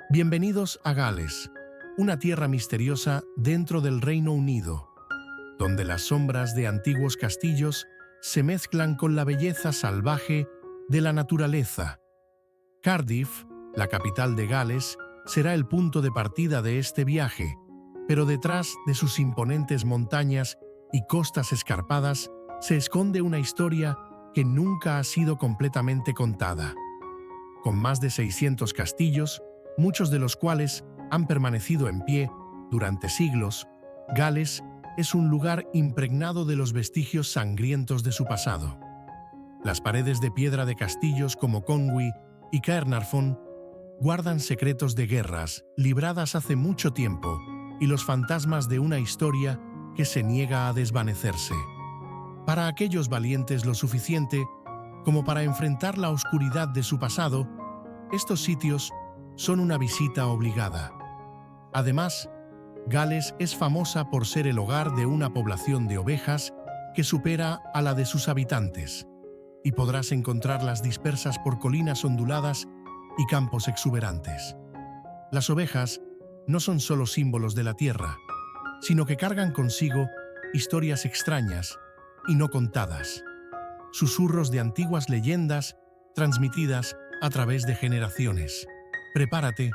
Bienvenidos a Gales, una tierra misteriosa dentro del Reino Unido, donde las sombras de antiguos castillos se mezclan con la belleza salvaje de la naturaleza. Cardiff, la capital de Gales, será el punto de partida de este viaje, pero detrás de sus imponentes montañas y costas escarpadas se esconde una historia que nunca ha sido completamente contada. Con más de 600 castillos, muchos de los cuales han permanecido en pie durante siglos, Gales es un lugar impregnado de los vestigios sangrientos de su pasado. Las paredes de piedra de castillos como Conwy y Caernarfon guardan secretos de guerras libradas hace mucho tiempo y los fantasmas de una historia que se niega a desvanecerse. Para aquellos valientes lo suficiente como para enfrentar la oscuridad de su pasado, estos sitios son una visita obligada. Además, Gales es famosa por ser el hogar de una población de ovejas que supera a la de sus habitantes, y podrás encontrarlas dispersas por colinas onduladas y campos exuberantes. Las ovejas no son solo símbolos de la tierra, sino que cargan consigo historias extrañas y no contadas, susurros de antiguas leyendas transmitidas a través de generaciones. Prepárate,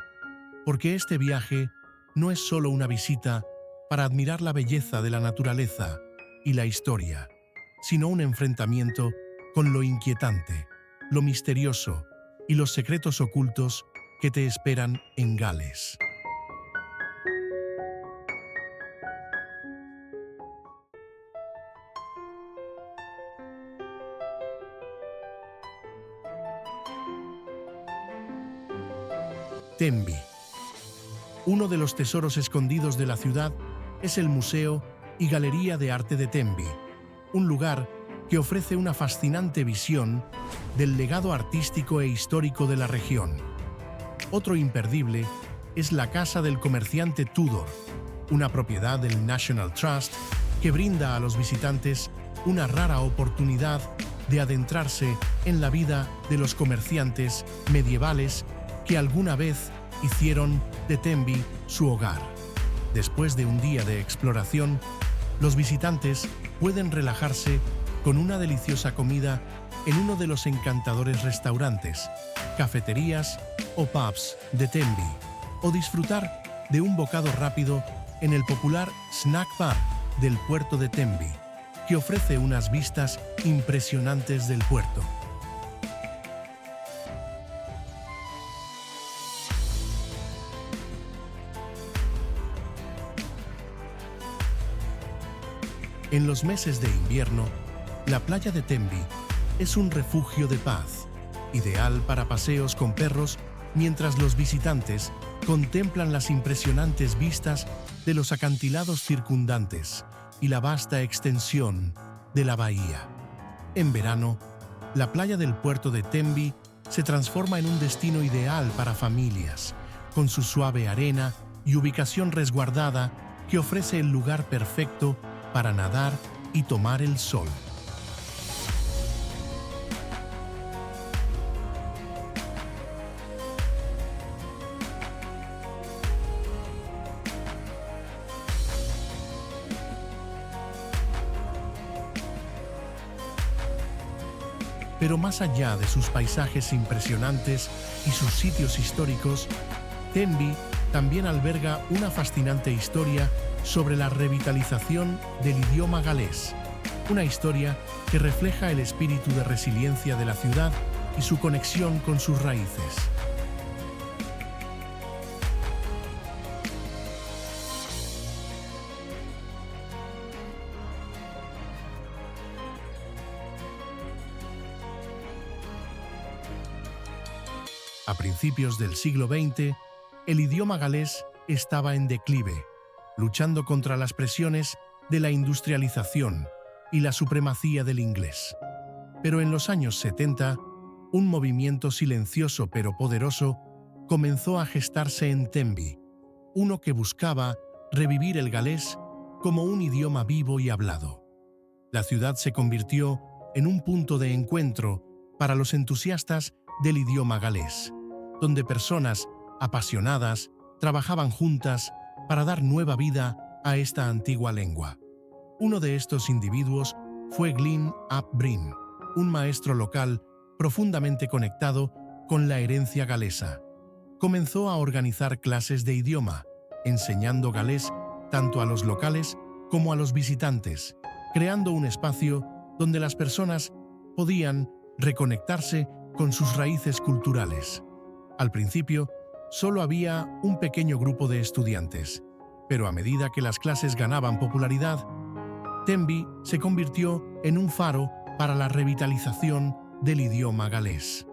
porque este viaje no es solo una visita para admirar la belleza de la naturaleza y la historia, sino un enfrentamiento con lo inquietante, lo misterioso y los secretos ocultos que te esperan en Gales. Tenby. Uno de los tesoros escondidos de la ciudad es el Museo y Galería de Arte de Tenby, un lugar que ofrece una fascinante visión del legado artístico e histórico de la región. Otro imperdible es la Casa del Comerciante Tudor, una propiedad del National Trust que brinda a los visitantes una rara oportunidad de adentrarse en la vida de los comerciantes medievales que alguna vez hicieron de Tenby su hogar. Después de un día de exploración, los visitantes pueden relajarse con una deliciosa comida en uno de los encantadores restaurantes, cafeterías o pubs de Tenby, o disfrutar de un bocado rápido en el popular Snack Bar del puerto de Tenby, que ofrece unas vistas impresionantes del puerto. En los meses de invierno, la playa de Tenby es un refugio de paz, ideal para paseos con perros mientras los visitantes contemplan las impresionantes vistas de los acantilados circundantes y la vasta extensión de la bahía. En verano, la playa del puerto de Tenby se transforma en un destino ideal para familias, con su suave arena y ubicación resguardada que ofrece el lugar perfecto para nadar y tomar el sol. Pero más allá de sus paisajes impresionantes y sus sitios históricos, Tenby también alberga una fascinante historia sobre la revitalización del idioma galés, una historia que refleja el espíritu de resiliencia de la ciudad y su conexión con sus raíces. A principios del siglo XX, el idioma galés estaba en declive, luchando contra las presiones de la industrialización y la supremacía del inglés. Pero en los años 70, un movimiento silencioso pero poderoso comenzó a gestarse en Tenby, uno que buscaba revivir el galés como un idioma vivo y hablado. La ciudad se convirtió en un punto de encuentro para los entusiastas del idioma galés, donde personas apasionadas, trabajaban juntas para dar nueva vida a esta antigua lengua. Uno de estos individuos fue Glyn ap Bryn, un maestro local profundamente conectado con la herencia galesa. Comenzó a organizar clases de idioma, enseñando galés tanto a los locales como a los visitantes, creando un espacio donde las personas podían reconectarse con sus raíces culturales. Al principio, solo había un pequeño grupo de estudiantes, pero a medida que las clases ganaban popularidad, Tenby se convirtió en un faro para la revitalización del idioma galés.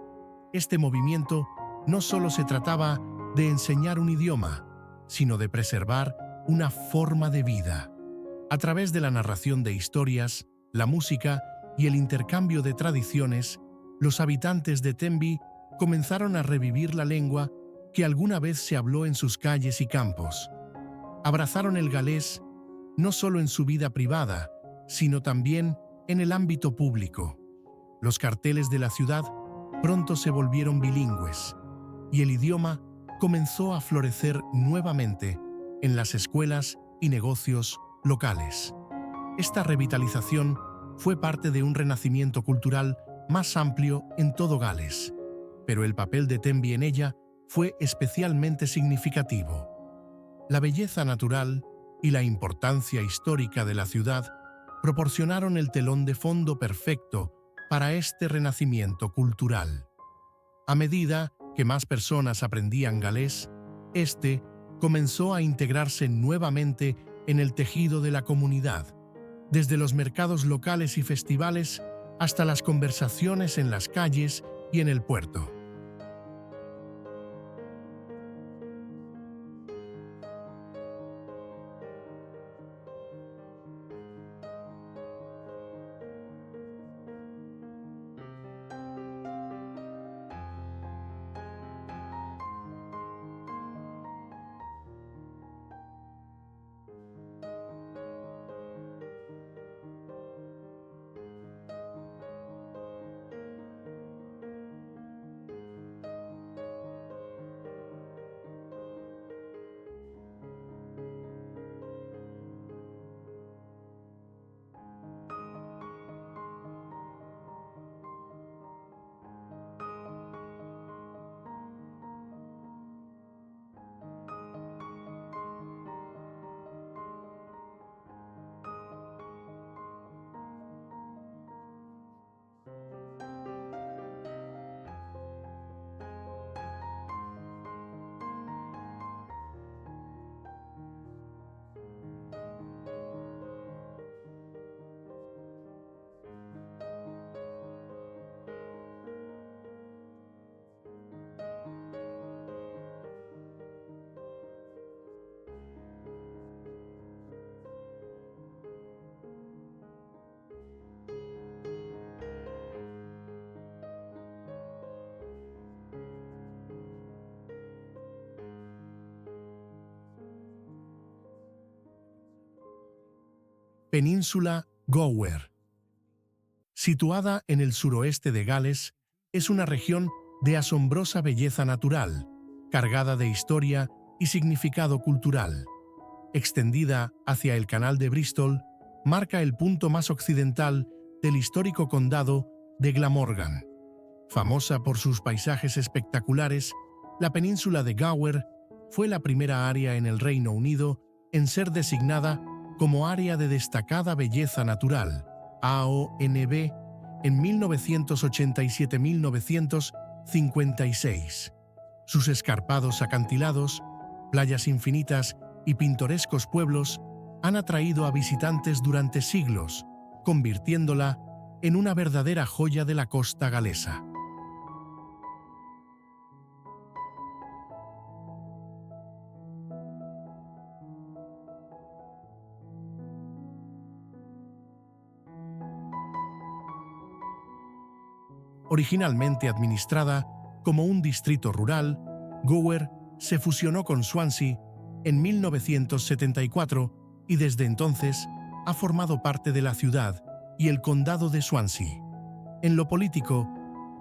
Este movimiento no solo se trataba de enseñar un idioma, sino de preservar una forma de vida. A través de la narración de historias, la música y el intercambio de tradiciones, los habitantes de Tenby comenzaron a revivir la lengua que alguna vez se habló en sus calles y campos. Abrazaron el galés no solo en su vida privada, sino también en el ámbito público. Los carteles de la ciudad pronto se volvieron bilingües y el idioma comenzó a florecer nuevamente en las escuelas y negocios locales. Esta revitalización fue parte de un renacimiento cultural más amplio en todo Gales, pero el papel de Tenby en ella fue especialmente significativo. La belleza natural y la importancia histórica de la ciudad proporcionaron el telón de fondo perfecto para este renacimiento cultural. A medida que más personas aprendían galés, este comenzó a integrarse nuevamente en el tejido de la comunidad, desde los mercados locales y festivales hasta las conversaciones en las calles y en el puerto. Península Gower. Situada en el suroeste de Gales, es una región de asombrosa belleza natural, cargada de historia y significado cultural. Extendida hacia el Canal de Bristol, marca el punto más occidental del histórico condado de Glamorgan. Famosa por sus paisajes espectaculares, la península de Gower fue la primera área en el Reino Unido en ser designada como Área de Destacada Belleza Natural, AONB, en 1987-1956. Sus escarpados acantilados, playas infinitas y pintorescos pueblos han atraído a visitantes durante siglos, convirtiéndola en una verdadera joya de la costa galesa. Originalmente administrada como un distrito rural, Gower se fusionó con Swansea en 1974 y desde entonces ha formado parte de la ciudad y el condado de Swansea. En lo político,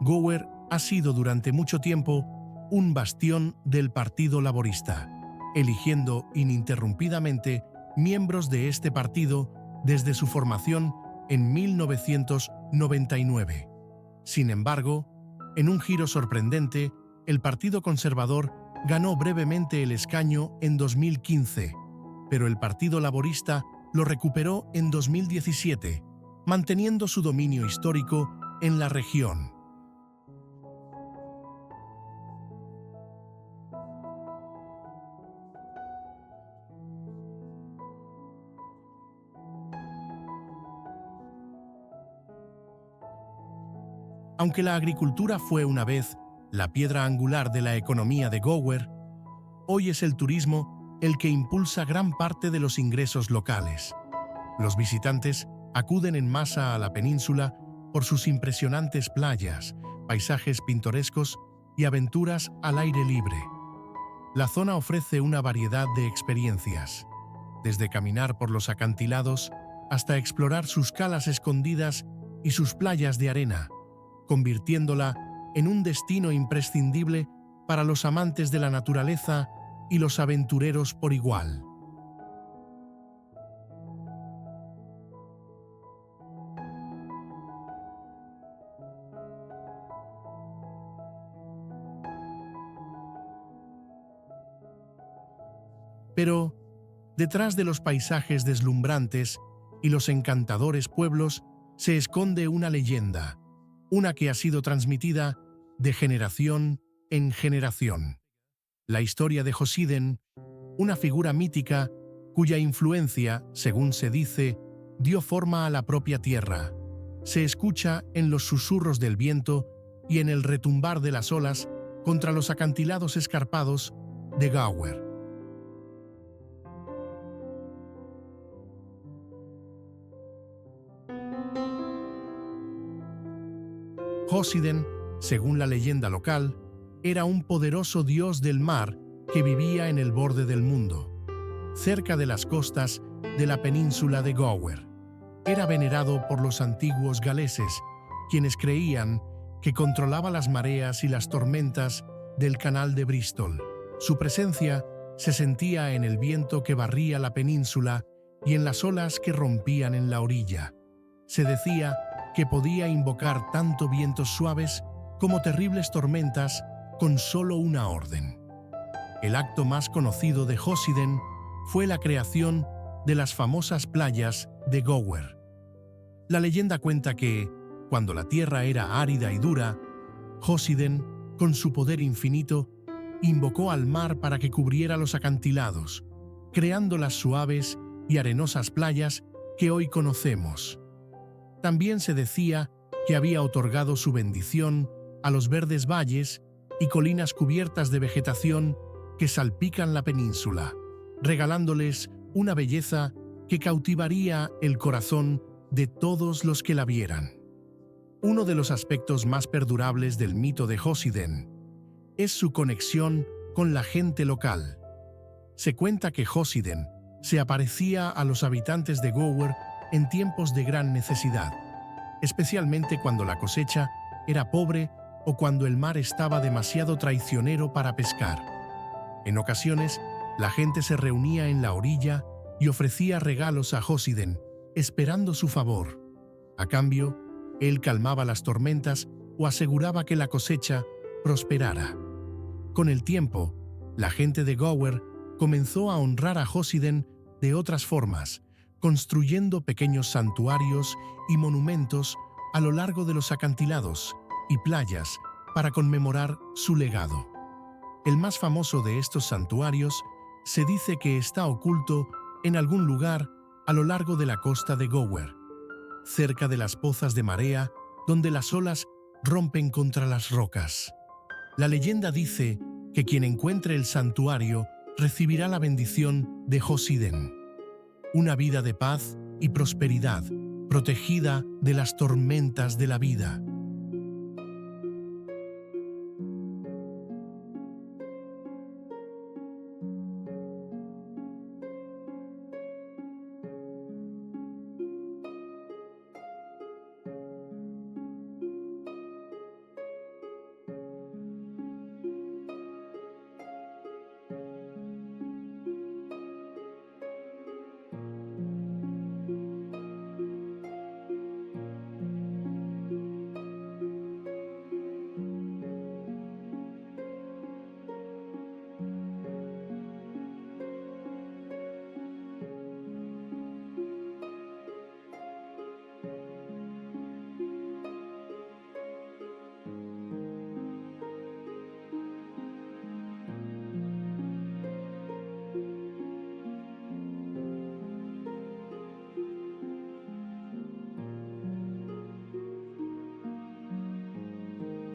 Gower ha sido durante mucho tiempo un bastión del Partido Laborista, eligiendo ininterrumpidamente miembros de este partido desde su formación en 1999. Sin embargo, en un giro sorprendente, el Partido Conservador ganó brevemente el escaño en 2015, pero el Partido Laborista lo recuperó en 2017, manteniendo su dominio histórico en la región. Aunque la agricultura fue una vez la piedra angular de la economía de Gower, hoy es el turismo el que impulsa gran parte de los ingresos locales. Los visitantes acuden en masa a la península por sus impresionantes playas, paisajes pintorescos y aventuras al aire libre. La zona ofrece una variedad de experiencias, desde caminar por los acantilados hasta explorar sus calas escondidas y sus playas de arena, convirtiéndola en un destino imprescindible para los amantes de la naturaleza y los aventureros por igual. Pero, detrás de los paisajes deslumbrantes y los encantadores pueblos, se esconde una leyenda, una que ha sido transmitida de generación en generación. La historia de Hosiden, una figura mítica cuya influencia, según se dice, dio forma a la propia tierra. Se escucha en los susurros del viento y en el retumbar de las olas contra los acantilados escarpados de Gower. Hosiden, según la leyenda local, era un poderoso dios del mar que vivía en el borde del mundo, cerca de las costas de la península de Gower. Era venerado por los antiguos galeses, quienes creían que controlaba las mareas y las tormentas del canal de Bristol. Su presencia se sentía en el viento que barría la península y en las olas que rompían en la orilla. Se decía que podía invocar tanto vientos suaves como terribles tormentas con solo una orden. El acto más conocido de Hosiden fue la creación de las famosas playas de Gower. La leyenda cuenta que, cuando la tierra era árida y dura, Hosiden, con su poder infinito, invocó al mar para que cubriera los acantilados, creando las suaves y arenosas playas que hoy conocemos. También se decía que había otorgado su bendición a los verdes valles y colinas cubiertas de vegetación que salpican la península, regalándoles una belleza que cautivaría el corazón de todos los que la vieran. Uno de los aspectos más perdurables del mito de Hosiden es su conexión con la gente local. Se cuenta que Hosiden se aparecía a los habitantes de Gower en tiempos de gran necesidad, especialmente cuando la cosecha era pobre o cuando el mar estaba demasiado traicionero para pescar. En ocasiones, la gente se reunía en la orilla y ofrecía regalos a Hosiden, esperando su favor. A cambio, él calmaba las tormentas o aseguraba que la cosecha prosperara. Con el tiempo, la gente de Gower comenzó a honrar a Hosiden de otras formas, construyendo pequeños santuarios y monumentos a lo largo de los acantilados y playas para conmemorar su legado. El más famoso de estos santuarios se dice que está oculto en algún lugar a lo largo de la costa de Gower, cerca de las pozas de marea donde las olas rompen contra las rocas. La leyenda dice que quien encuentre el santuario recibirá la bendición de Hosiden, una vida de paz y prosperidad, protegida de las tormentas de la vida.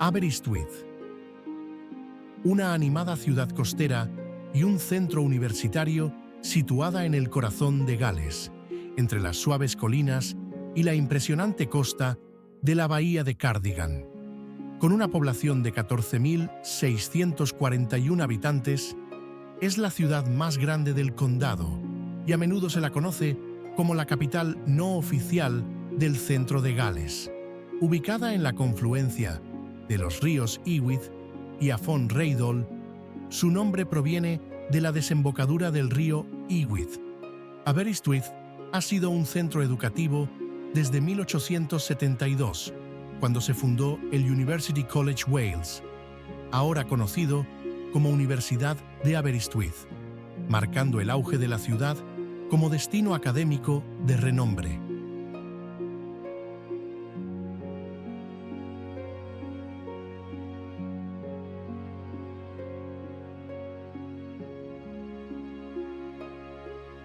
Aberystwyth. Una animada ciudad costera y un centro universitario situada en el corazón de Gales, entre las suaves colinas y la impresionante costa de la bahía de Cardigan. Con una población de 14.641 habitantes, es la ciudad más grande del condado y a menudo se la conoce como la capital no oficial del centro de Gales. Ubicada en la confluencia de los ríos Iwith y Afon Rheidol, su nombre proviene de la desembocadura del río Iwith. Aberystwyth ha sido un centro educativo desde 1872, cuando se fundó el University College Wales, ahora conocido como Universidad de Aberystwyth, marcando el auge de la ciudad como destino académico de renombre.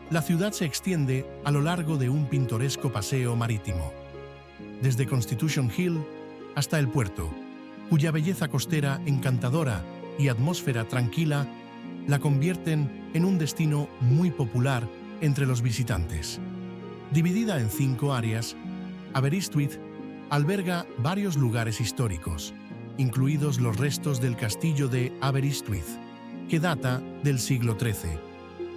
La ciudad se extiende a lo largo de un pintoresco paseo marítimo, desde Constitution Hill hasta el puerto, cuya belleza costera encantadora y atmósfera tranquila la convierten en un destino muy popular entre los visitantes. Dividida en 5 áreas, Aberystwyth alberga varios lugares históricos, incluidos los restos del castillo de Aberystwyth, que data del siglo XIII,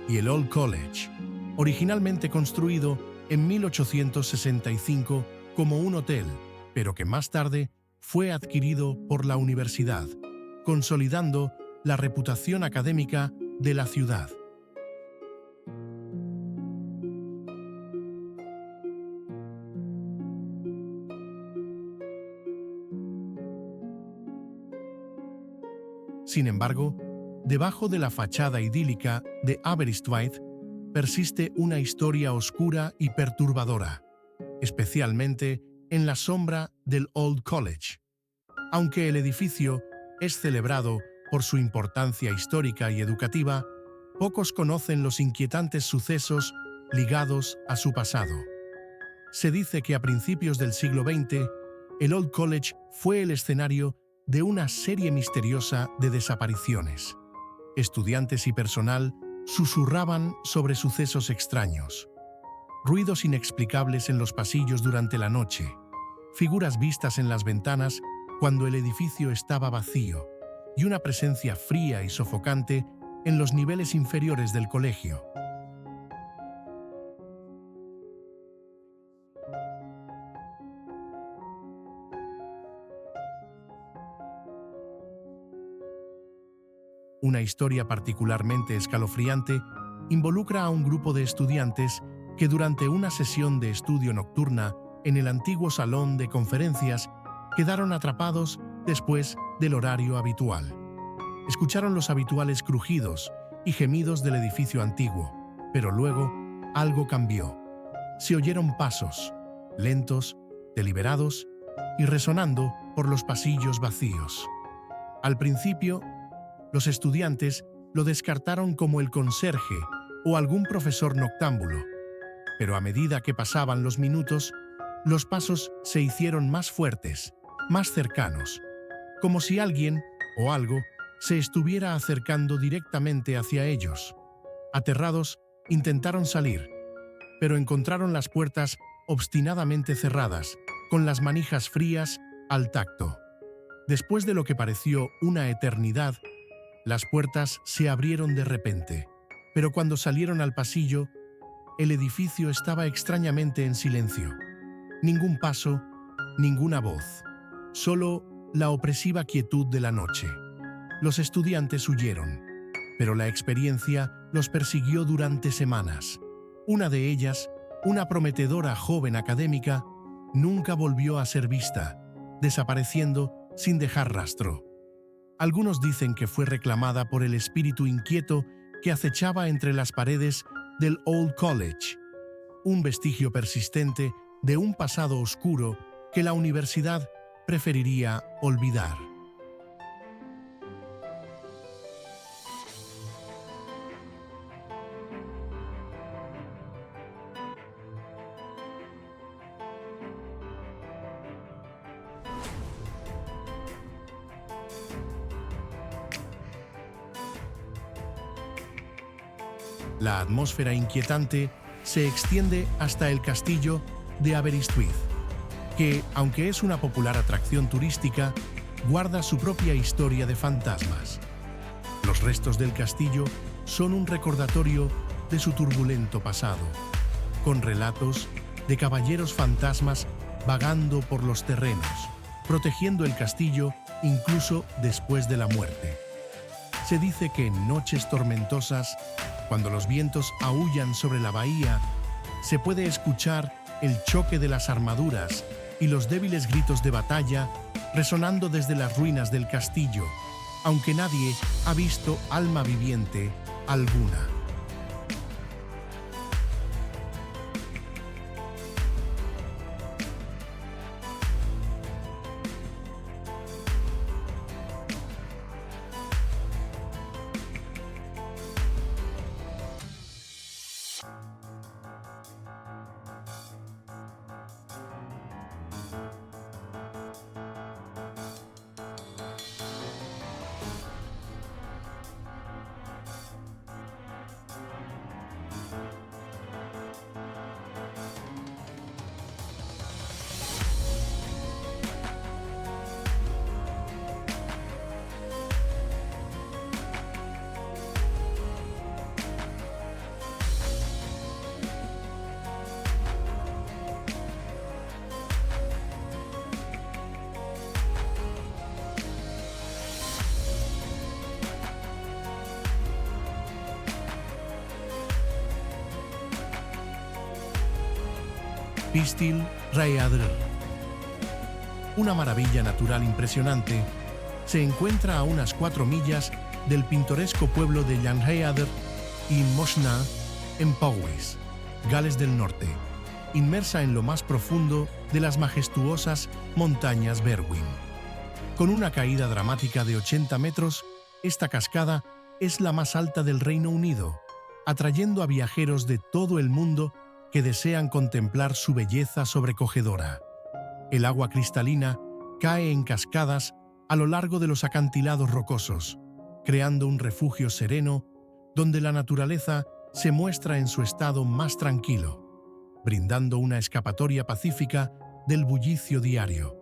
y el Old College, originalmente construido en 1865 como un hotel, pero que más tarde fue adquirido por la universidad, consolidando la reputación académica de la ciudad. Sin embargo, debajo de la fachada idílica de Aberystwyth persiste una historia oscura y perturbadora, especialmente en la sombra del Old College. Aunque el edificio es celebrado por su importancia histórica y educativa, pocos conocen los inquietantes sucesos ligados a su pasado. Se dice que a principios del siglo XX, el Old College fue el escenario de una serie misteriosa de desapariciones. Estudiantes y personal susurraban sobre sucesos extraños, ruidos inexplicables en los pasillos durante la noche, figuras vistas en las ventanas cuando el edificio estaba vacío y una presencia fría y sofocante en los niveles inferiores del colegio. Una historia particularmente escalofriante involucra a un grupo de estudiantes que durante una sesión de estudio nocturna en el antiguo salón de conferencias quedaron atrapados después del horario habitual. Escucharon los habituales crujidos y gemidos del edificio antiguo, pero luego algo cambió. Se oyeron pasos, lentos, deliberados y resonando por los pasillos vacíos. Al principio, los estudiantes lo descartaron como el conserje o algún profesor noctámbulo, pero a medida que pasaban los minutos, los pasos se hicieron más fuertes, más cercanos, como si alguien o algo se estuviera acercando directamente hacia ellos. Aterrados, intentaron salir, pero encontraron las puertas obstinadamente cerradas, con las manijas frías al tacto. Después de lo que pareció una eternidad, las puertas se abrieron de repente, pero cuando salieron al pasillo, el edificio estaba extrañamente en silencio. Ningún paso, ninguna voz, solo la opresiva quietud de la noche. Los estudiantes huyeron, pero la experiencia los persiguió durante semanas. Una de ellas, una prometedora joven académica, nunca volvió a ser vista, desapareciendo sin dejar rastro. Algunos dicen que fue reclamada por el espíritu inquieto que acechaba entre las paredes del Old College, un vestigio persistente de un pasado oscuro que la universidad preferiría olvidar. La atmósfera inquietante se extiende hasta el castillo de Aberystwyth, que, aunque es una popular atracción turística, guarda su propia historia de fantasmas. Los restos del castillo son un recordatorio de su turbulento pasado, con relatos de caballeros fantasmas vagando por los terrenos, protegiendo el castillo incluso después de la muerte. Se dice que en noches tormentosas, cuando los vientos aúllan sobre la bahía, se puede escuchar el choque de las armaduras y los débiles gritos de batalla resonando desde las ruinas del castillo, aunque nadie ha visto alma viviente alguna. Pistil Rhaeadr. Una maravilla natural impresionante, se encuentra a unas 4 millas del pintoresco pueblo de Llanrhaeadr y Moshna, en Powys, Gales del Norte, inmersa en lo más profundo de las majestuosas montañas Berwyn. Con una caída dramática de 80 metros, esta cascada es la más alta del Reino Unido, atrayendo a viajeros de todo el mundo que desean contemplar su belleza sobrecogedora. El agua cristalina cae en cascadas a lo largo de los acantilados rocosos, creando un refugio sereno donde la naturaleza se muestra en su estado más tranquilo, brindando una escapatoria pacífica del bullicio diario.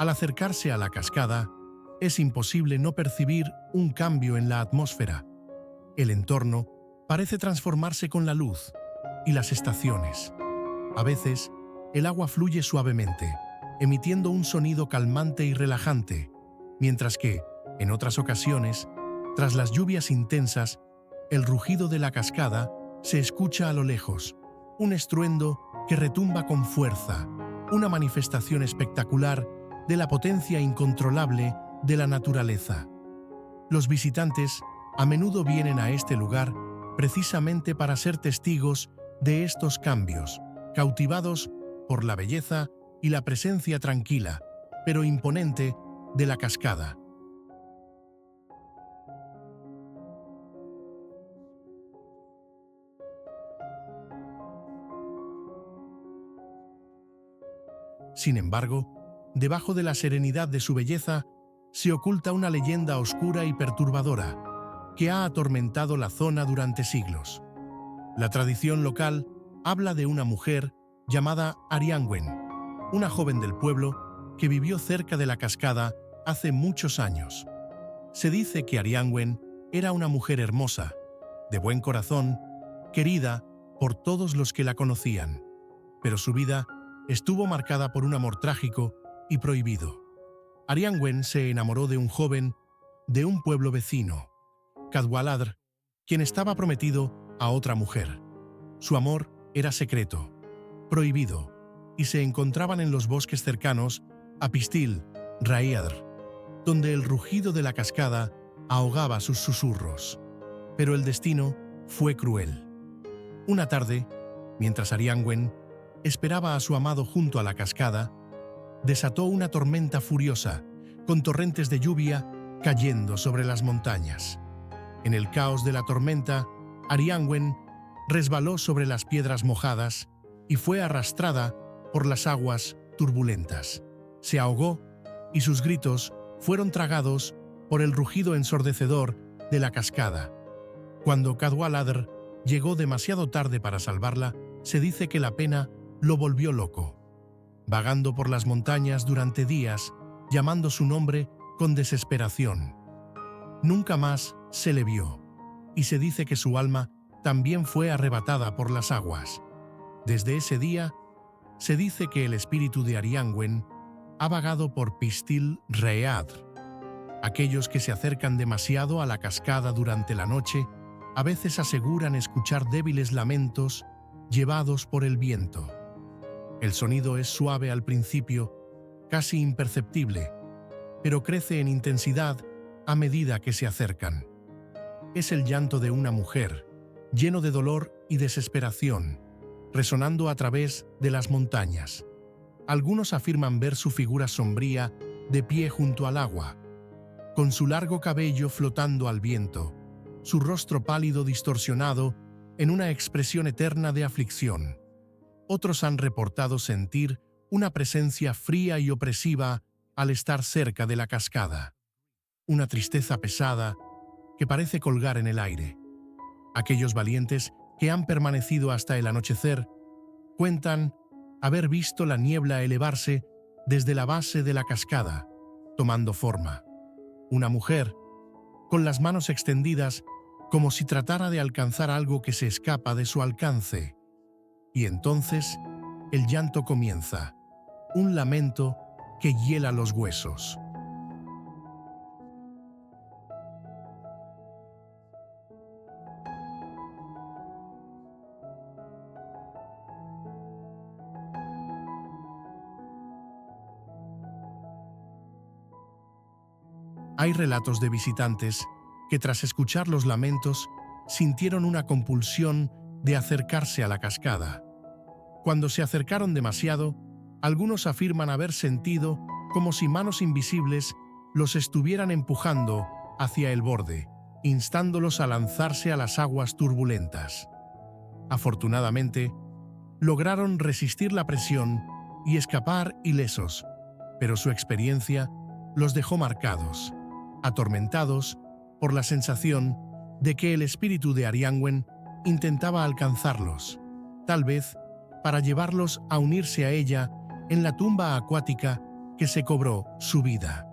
Al acercarse a la cascada, es imposible no percibir un cambio en la atmósfera. El entorno parece transformarse con la luz y las estaciones. A veces, el agua fluye suavemente, emitiendo un sonido calmante y relajante, mientras que, en otras ocasiones, tras las lluvias intensas, el rugido de la cascada se escucha a lo lejos, un estruendo que retumba con fuerza, una manifestación espectacular de la potencia incontrolable de la naturaleza. Los visitantes a menudo vienen a este lugar precisamente para ser testigos de estos cambios, cautivados por la belleza y la presencia tranquila, pero imponente, de la cascada. Sin embargo, debajo de la serenidad de su belleza, se oculta una leyenda oscura y perturbadora que ha atormentado la zona durante siglos. La tradición local habla de una mujer llamada Arianwen, una joven del pueblo que vivió cerca de la cascada hace muchos años. Se dice que Arianwen era una mujer hermosa, de buen corazón, querida por todos los que la conocían, pero su vida estuvo marcada por un amor trágico y prohibido. Arianwen se enamoró de un joven de un pueblo vecino, Cadwaladr, quien estaba prometido a otra mujer. Su amor era secreto, prohibido, y se encontraban en los bosques cercanos a Pistil Rhaeadr, donde el rugido de la cascada ahogaba sus susurros. Pero el destino fue cruel. Una tarde, mientras Arianwen esperaba a su amado junto a la cascada, desató una tormenta furiosa, con torrentes de lluvia cayendo sobre las montañas. En el caos de la tormenta, Arianwen resbaló sobre las piedras mojadas y fue arrastrada por las aguas turbulentas. Se ahogó y sus gritos fueron tragados por el rugido ensordecedor de la cascada. Cuando Cadwaladr llegó demasiado tarde para salvarla, se dice que la pena lo volvió loco. Vagando por las montañas durante días, llamando su nombre con desesperación. Nunca más se le vio, y se dice que su alma también fue arrebatada por las aguas. Desde ese día, se dice que el espíritu de Arianwen ha vagado por Pistil Rheadr. Aquellos que se acercan demasiado a la cascada durante la noche a veces aseguran escuchar débiles lamentos llevados por el viento. El sonido es suave al principio, casi imperceptible, pero crece en intensidad a medida que se acercan. Es el llanto de una mujer, lleno de dolor y desesperación, resonando a través de las montañas. Algunos afirman ver su figura sombría de pie junto al agua, con su largo cabello flotando al viento, su rostro pálido distorsionado en una expresión eterna de aflicción. Otros han reportado sentir una presencia fría y opresiva al estar cerca de la cascada. Una tristeza pesada que parece colgar en el aire. Aquellos valientes que han permanecido hasta el anochecer cuentan haber visto la niebla elevarse desde la base de la cascada, tomando forma. Una mujer, con las manos extendidas, como si tratara de alcanzar algo que se escapa de su alcance. Y entonces, el llanto comienza, un lamento que hiela los huesos. Hay relatos de visitantes que tras escuchar los lamentos sintieron una compulsión de acercarse a la cascada. Cuando se acercaron demasiado, algunos afirman haber sentido como si manos invisibles los estuvieran empujando hacia el borde, instándolos a lanzarse a las aguas turbulentas. Afortunadamente, lograron resistir la presión y escapar ilesos, pero su experiencia los dejó marcados, atormentados por la sensación de que el espíritu de Arianwen intentaba alcanzarlos, tal vez para llevarlos a unirse a ella en la tumba acuática que se cobró su vida.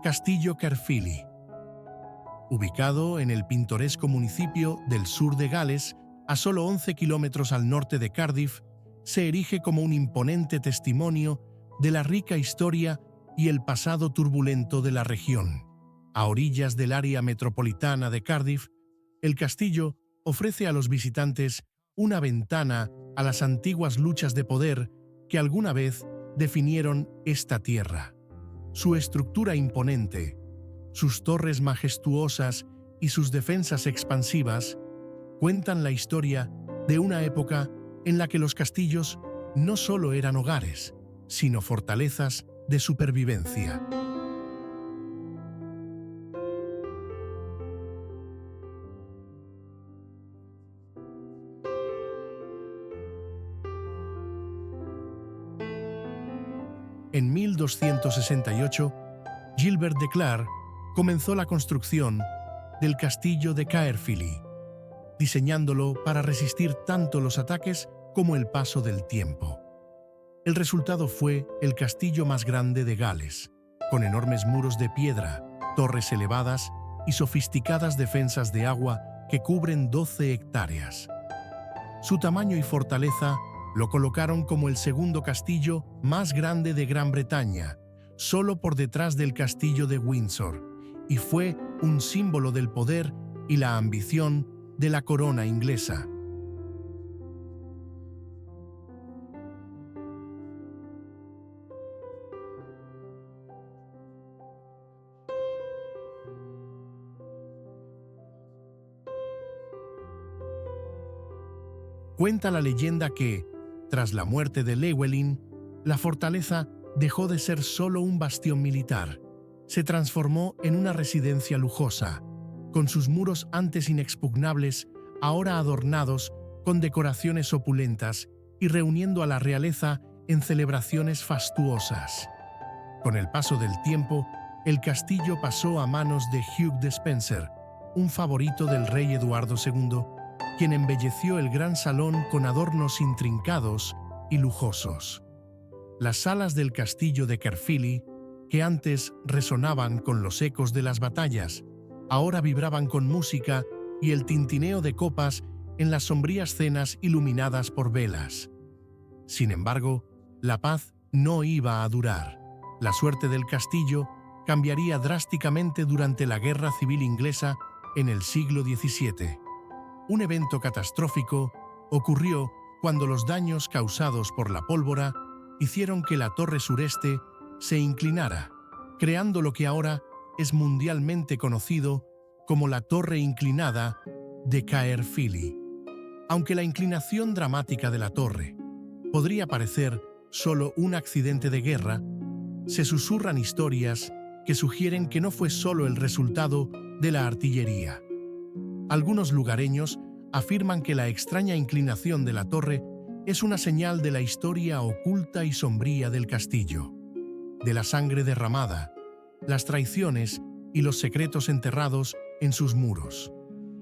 Castillo Caerphilly. Ubicado en el pintoresco municipio del sur de Gales, a solo 11 kilómetros al norte de Cardiff, se erige como un imponente testimonio de la rica historia y el pasado turbulento de la región. A orillas del área metropolitana de Cardiff, el castillo ofrece a los visitantes una ventana a las antiguas luchas de poder que alguna vez definieron esta tierra. Su estructura imponente, sus torres majestuosas y sus defensas expansivas cuentan la historia de una época en la que los castillos no solo eran hogares, sino fortalezas de supervivencia. En 1268, Gilbert de Clare comenzó la construcción del castillo de Caerphilly, diseñándolo para resistir tanto los ataques como el paso del tiempo. El resultado fue el castillo más grande de Gales, con enormes muros de piedra, torres elevadas y sofisticadas defensas de agua que cubren 12 hectáreas. Su tamaño y fortaleza lo colocaron como el segundo castillo más grande de Gran Bretaña, solo por detrás del castillo de Windsor, y fue un símbolo del poder y la ambición de la corona inglesa. Cuenta la leyenda que, tras la muerte de Llywelyn, la fortaleza dejó de ser solo un bastión militar. Se transformó en una residencia lujosa, con sus muros antes inexpugnables, ahora adornados con decoraciones opulentas y reuniendo a la realeza en celebraciones fastuosas. Con el paso del tiempo, el castillo pasó a manos de Hugh Despenser, un favorito del rey Eduardo II, quien embelleció el gran salón con adornos intrincados y lujosos. Las salas del castillo de Caerphilly, que antes resonaban con los ecos de las batallas, ahora vibraban con música y el tintineo de copas en las sombrías cenas iluminadas por velas. Sin embargo, la paz no iba a durar. La suerte del castillo cambiaría drásticamente durante la Guerra Civil Inglesa en el siglo XVII. Un evento catastrófico ocurrió cuando los daños causados por la pólvora hicieron que la torre sureste se inclinara, creando lo que ahora es mundialmente conocido como la Torre Inclinada de Caerphilly. Aunque la inclinación dramática de la torre podría parecer solo un accidente de guerra, se susurran historias que sugieren que no fue solo el resultado de la artillería. Algunos lugareños afirman que la extraña inclinación de la torre es una señal de la historia oculta y sombría del castillo, de la sangre derramada, las traiciones y los secretos enterrados en sus muros.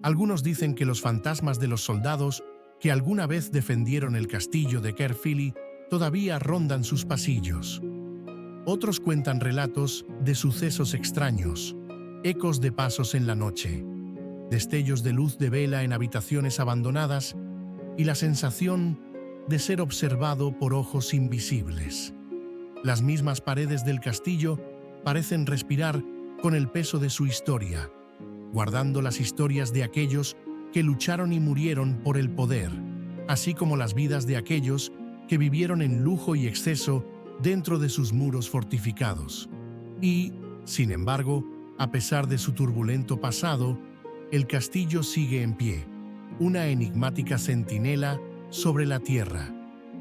Algunos dicen que los fantasmas de los soldados que alguna vez defendieron el castillo de Caerphilly todavía rondan sus pasillos. Otros cuentan relatos de sucesos extraños, ecos de pasos en la noche, destellos de luz de vela en habitaciones abandonadas y la sensación de ser observado por ojos invisibles. Las mismas paredes del castillo parecen respirar con el peso de su historia, guardando las historias de aquellos que lucharon y murieron por el poder, así como las vidas de aquellos que vivieron en lujo y exceso dentro de sus muros fortificados. Y, sin embargo, a pesar de su turbulento pasado, el castillo sigue en pie, una enigmática centinela sobre la tierra.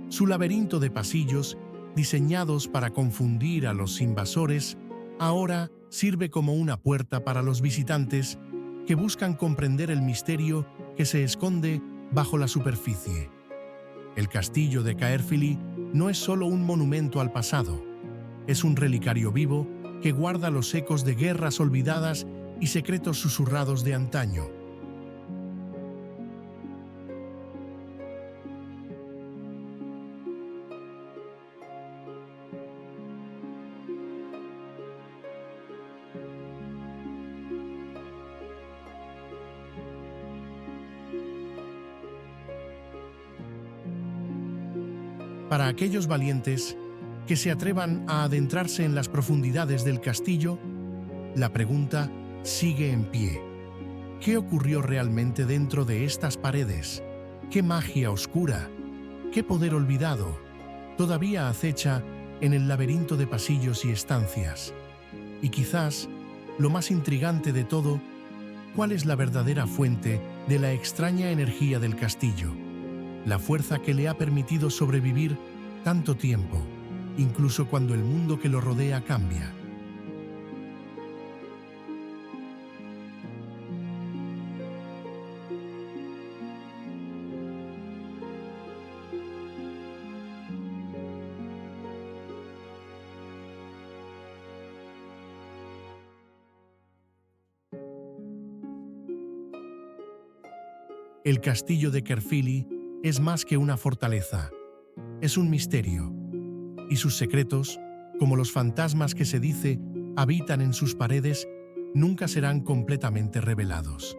Su laberinto de pasillos, diseñados para confundir a los invasores, ahora sirve como una puerta para los visitantes que buscan comprender el misterio que se esconde bajo la superficie. El castillo de Caerphilly no es solo un monumento al pasado, es un relicario vivo que guarda los ecos de guerras olvidadas y secretos susurrados de antaño. Para aquellos valientes que se atrevan a adentrarse en las profundidades del castillo, la pregunta sigue en pie. ¿Qué ocurrió realmente dentro de estas paredes? ¿Qué magia oscura? ¿Qué poder olvidado todavía acecha en el laberinto de pasillos y estancias? Y quizás, lo más intrigante de todo, ¿cuál es la verdadera fuente de la extraña energía del castillo? La fuerza que le ha permitido sobrevivir tanto tiempo, incluso cuando el mundo que lo rodea cambia. El castillo de Caerphilly es más que una fortaleza, es un misterio, y sus secretos, como los fantasmas que se dice habitan en sus paredes, nunca serán completamente revelados.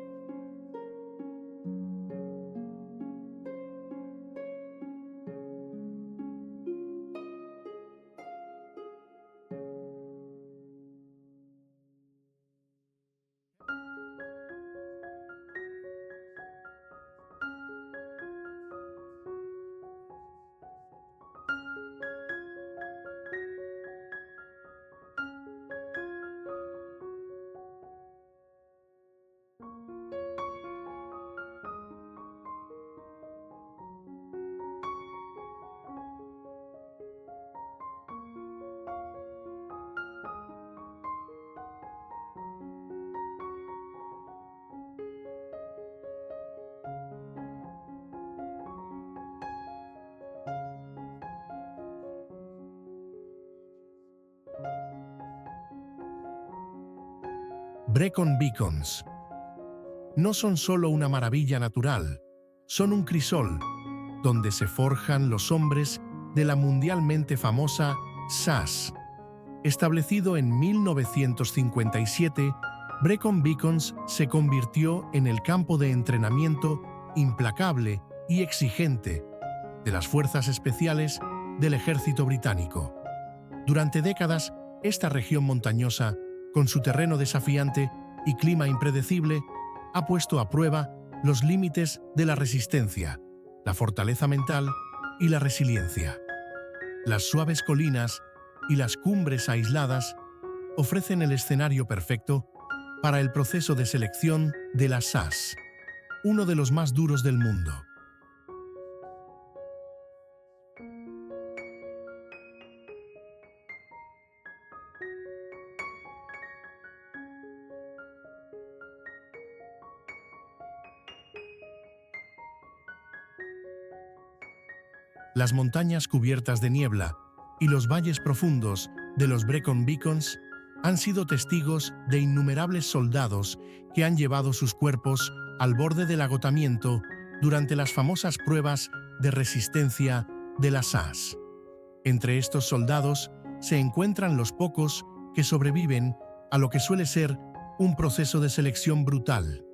Brecon Beacons no son solo una maravilla natural, son un crisol donde se forjan los hombres de la mundialmente famosa SAS. Establecido en 1957, Brecon Beacons se convirtió en el campo de entrenamiento implacable y exigente de las fuerzas especiales del ejército británico. Durante décadas, esta región montañosa, con su terreno desafiante y clima impredecible, ha puesto a prueba los límites de la resistencia, la fortaleza mental y la resiliencia. Las suaves colinas y las cumbres aisladas ofrecen el escenario perfecto para el proceso de selección de la SAS, uno de los más duros del mundo. Las montañas cubiertas de niebla y los valles profundos de los Brecon Beacons han sido testigos de innumerables soldados que han llevado sus cuerpos al borde del agotamiento durante las famosas pruebas de resistencia de la SAS. Entre estos soldados se encuentran los pocos que sobreviven a lo que suele ser un proceso de selección brutal,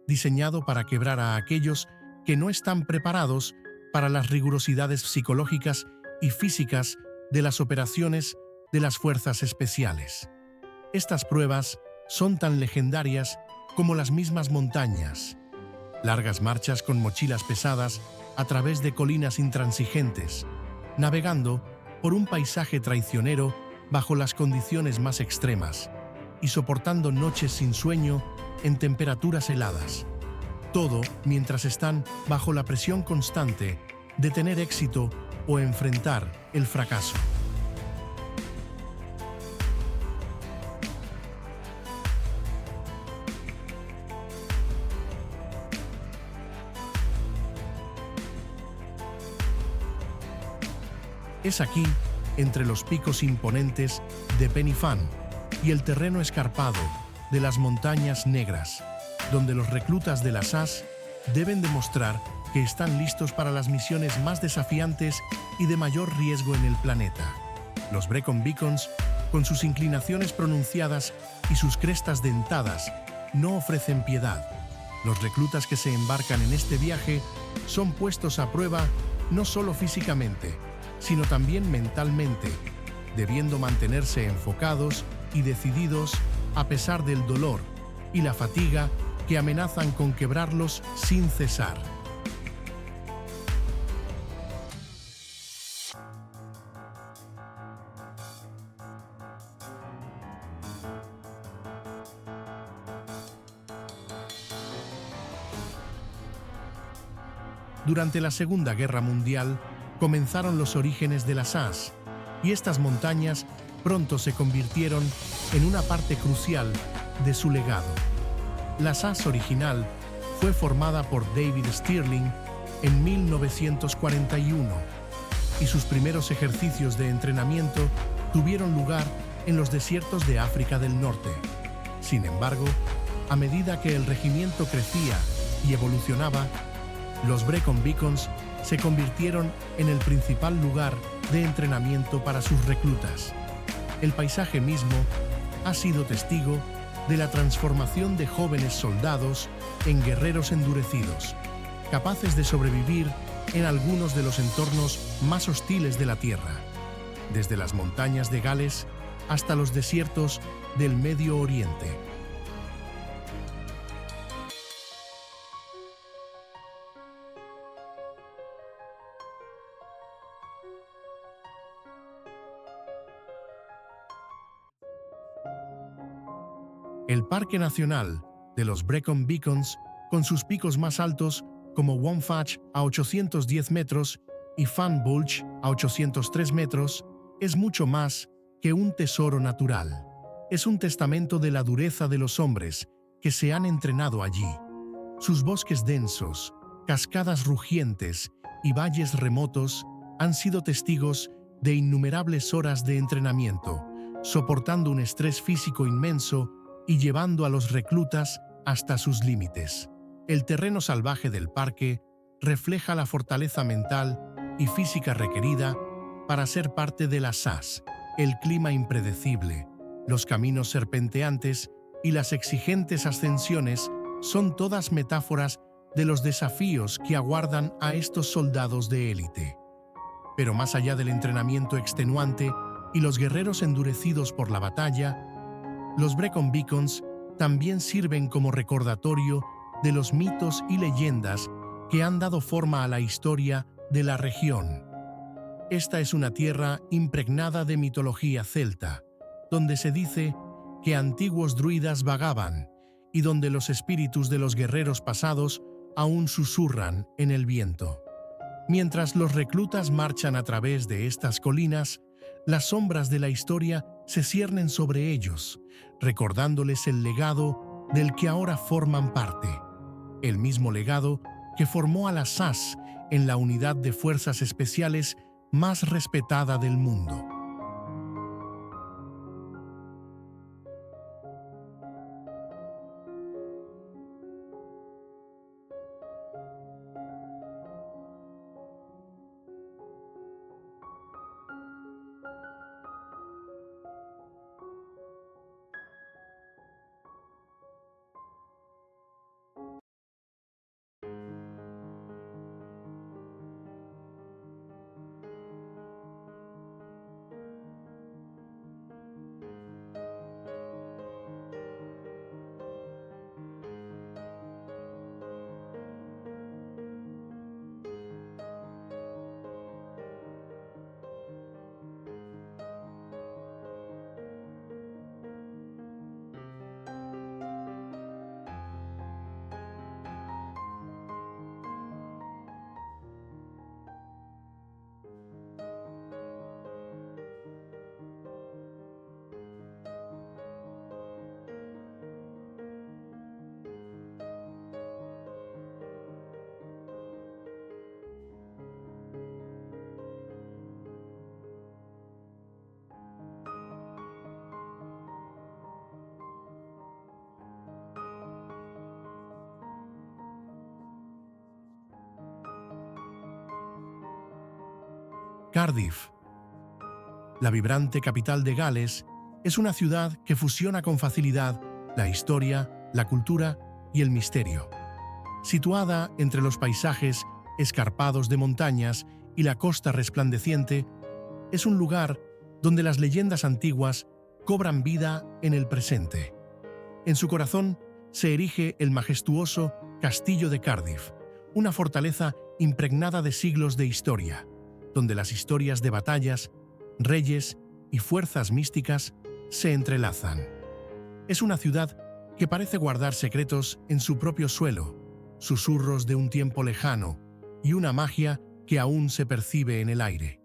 diseñado para quebrar a aquellos que no están preparados para las rigurosidades psicológicas y físicas de las operaciones de las fuerzas especiales. Estas pruebas son tan legendarias como las mismas montañas. Largas marchas con mochilas pesadas a través de colinas intransigentes, navegando por un paisaje traicionero bajo las condiciones más extremas y soportando noches sin sueño en temperaturas heladas. Todo mientras están bajo la presión constante de tener éxito o enfrentar el fracaso. Es aquí, entre los picos imponentes de Pen y Fan y el terreno escarpado de las Montañas Negras, donde los reclutas de la SAS deben demostrar que están listos para las misiones más desafiantes y de mayor riesgo en el planeta. Los Brecon Beacons, con sus inclinaciones pronunciadas y sus crestas dentadas, no ofrecen piedad. Los reclutas que se embarcan en este viaje son puestos a prueba no solo físicamente, sino también mentalmente, debiendo mantenerse enfocados y decididos a pesar del dolor y la fatiga que amenazan con quebrarlos sin cesar. Durante la Segunda Guerra Mundial comenzaron los orígenes de la SAS, y estas montañas pronto se convirtieron en una parte crucial de su legado. La SAS original fue formada por David Stirling en 1941 y sus primeros ejercicios de entrenamiento tuvieron lugar en los desiertos de África del Norte. Sin embargo, a medida que el regimiento crecía y evolucionaba, Los Brecon Beacons se convirtieron en el principal lugar de entrenamiento para sus reclutas. El paisaje mismo ha sido testigo de la transformación de jóvenes soldados en guerreros endurecidos, capaces de sobrevivir en algunos de los entornos más hostiles de la Tierra, desde las montañas de Gales hasta los desiertos del Medio Oriente. El Parque Nacional de los Brecon Beacons, con sus picos más altos como Womfach a 810 metros y Fan Bulge a 803 metros, es mucho más que un tesoro natural. Es un testamento de la dureza de los hombres que se han entrenado allí. Sus bosques densos, cascadas rugientes y valles remotos han sido testigos de innumerables horas de entrenamiento, soportando un estrés físico inmenso y llevando a los reclutas hasta sus límites. El terreno salvaje del parque refleja la fortaleza mental y física requerida para ser parte de la SAS. El clima impredecible, los caminos serpenteantes y las exigentes ascensiones son todas metáforas de los desafíos que aguardan a estos soldados de élite. Pero más allá del entrenamiento extenuante y los guerreros endurecidos por la batalla, los Brecon Beacons también sirven como recordatorio de los mitos y leyendas que han dado forma a la historia de la región. Esta es una tierra impregnada de mitología celta, donde se dice que antiguos druidas vagaban y donde los espíritus de los guerreros pasados aún susurran en el viento. Mientras los reclutas marchan a través de estas colinas, las sombras de la historia se ciernen sobre ellos, recordándoles el legado del que ahora forman parte. El mismo legado que formó a la SAS en la unidad de fuerzas especiales más respetada del mundo. Cardiff, la vibrante capital de Gales, es una ciudad que fusiona con facilidad la historia, la cultura y el misterio. Situada entre los paisajes escarpados de montañas y la costa resplandeciente, es un lugar donde las leyendas antiguas cobran vida en el presente. En su corazón se erige el majestuoso Castillo de Cardiff, una fortaleza impregnada de siglos de historia, donde las historias de batallas, reyes y fuerzas místicas se entrelazan. Es una ciudad que parece guardar secretos en su propio suelo, susurros de un tiempo lejano y una magia que aún se percibe en el aire.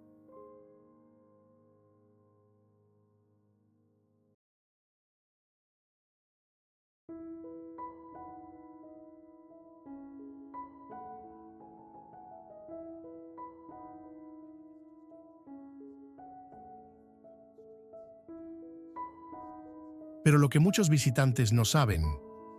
Pero lo que muchos visitantes no saben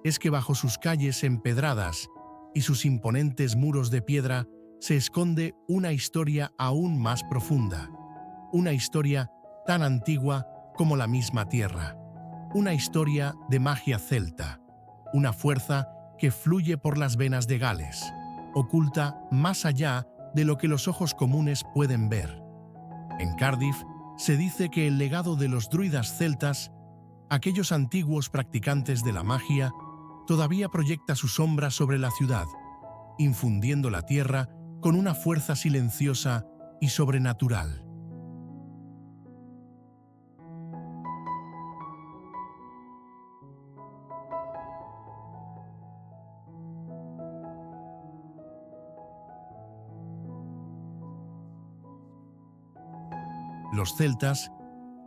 es que bajo sus calles empedradas y sus imponentes muros de piedra se esconde una historia aún más profunda, una historia tan antigua como la misma tierra, una historia de magia celta, una fuerza que fluye por las venas de Gales, oculta más allá de lo que los ojos comunes pueden ver. En Cardiff se dice que el legado de los druidas celtas, aquellos antiguos practicantes de la magia, todavía proyecta su sombra sobre la ciudad, infundiendo la tierra con una fuerza silenciosa y sobrenatural. Los celtas,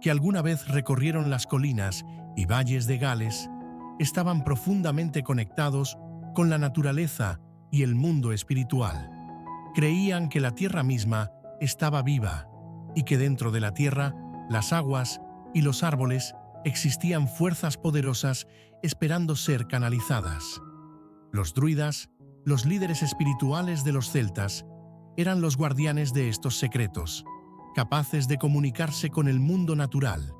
que alguna vez recorrieron las colinas y valles de Gales, estaban profundamente conectados con la naturaleza y el mundo espiritual. Creían que la tierra misma estaba viva y que dentro de la tierra, las aguas y los árboles existían fuerzas poderosas esperando ser canalizadas. Los druidas, los líderes espirituales de los celtas, eran los guardianes de estos secretos, capaces de comunicarse con el mundo natural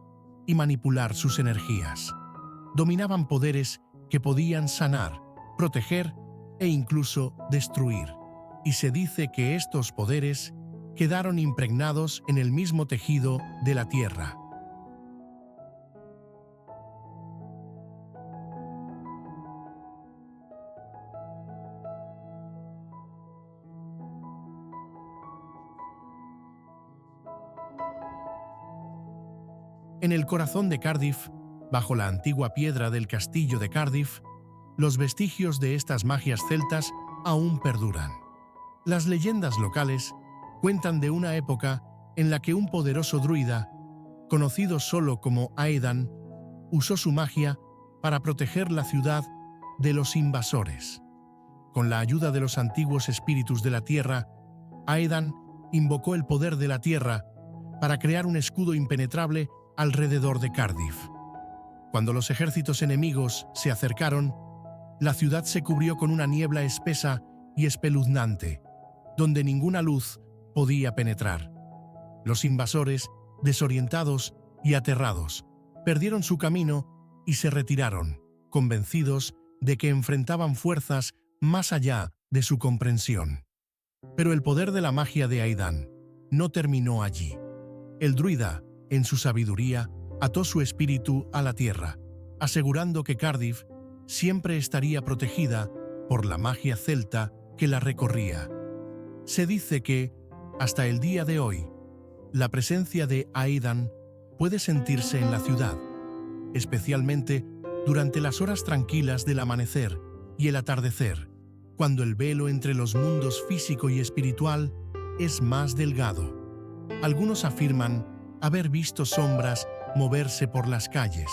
y manipular sus energías. Dominaban poderes que podían sanar, proteger e incluso destruir. Y se dice que estos poderes quedaron impregnados en el mismo tejido de la tierra. En el corazón de Cardiff, bajo la antigua piedra del castillo de Cardiff, los vestigios de estas magias celtas aún perduran. Las leyendas locales cuentan de una época en la que un poderoso druida, conocido solo como Aedan, usó su magia para proteger la ciudad de los invasores. Con la ayuda de los antiguos espíritus de la tierra, Aedan invocó el poder de la tierra para crear un escudo impenetrable alrededor de Cardiff. Cuando los ejércitos enemigos se acercaron, la ciudad se cubrió con una niebla espesa y espeluznante, donde ninguna luz podía penetrar. Los invasores, desorientados y aterrados, perdieron su camino y se retiraron, convencidos de que enfrentaban fuerzas más allá de su comprensión. Pero el poder de la magia de Aedan no terminó allí. El druida, en su sabiduría, ató su espíritu a la tierra, asegurando que Cardiff siempre estaría protegida por la magia celta que la recorría. Se dice que, hasta el día de hoy, la presencia de Aedan puede sentirse en la ciudad, especialmente durante las horas tranquilas del amanecer y el atardecer, cuando el velo entre los mundos físico y espiritual es más delgado. Algunos afirman haber visto sombras moverse por las calles,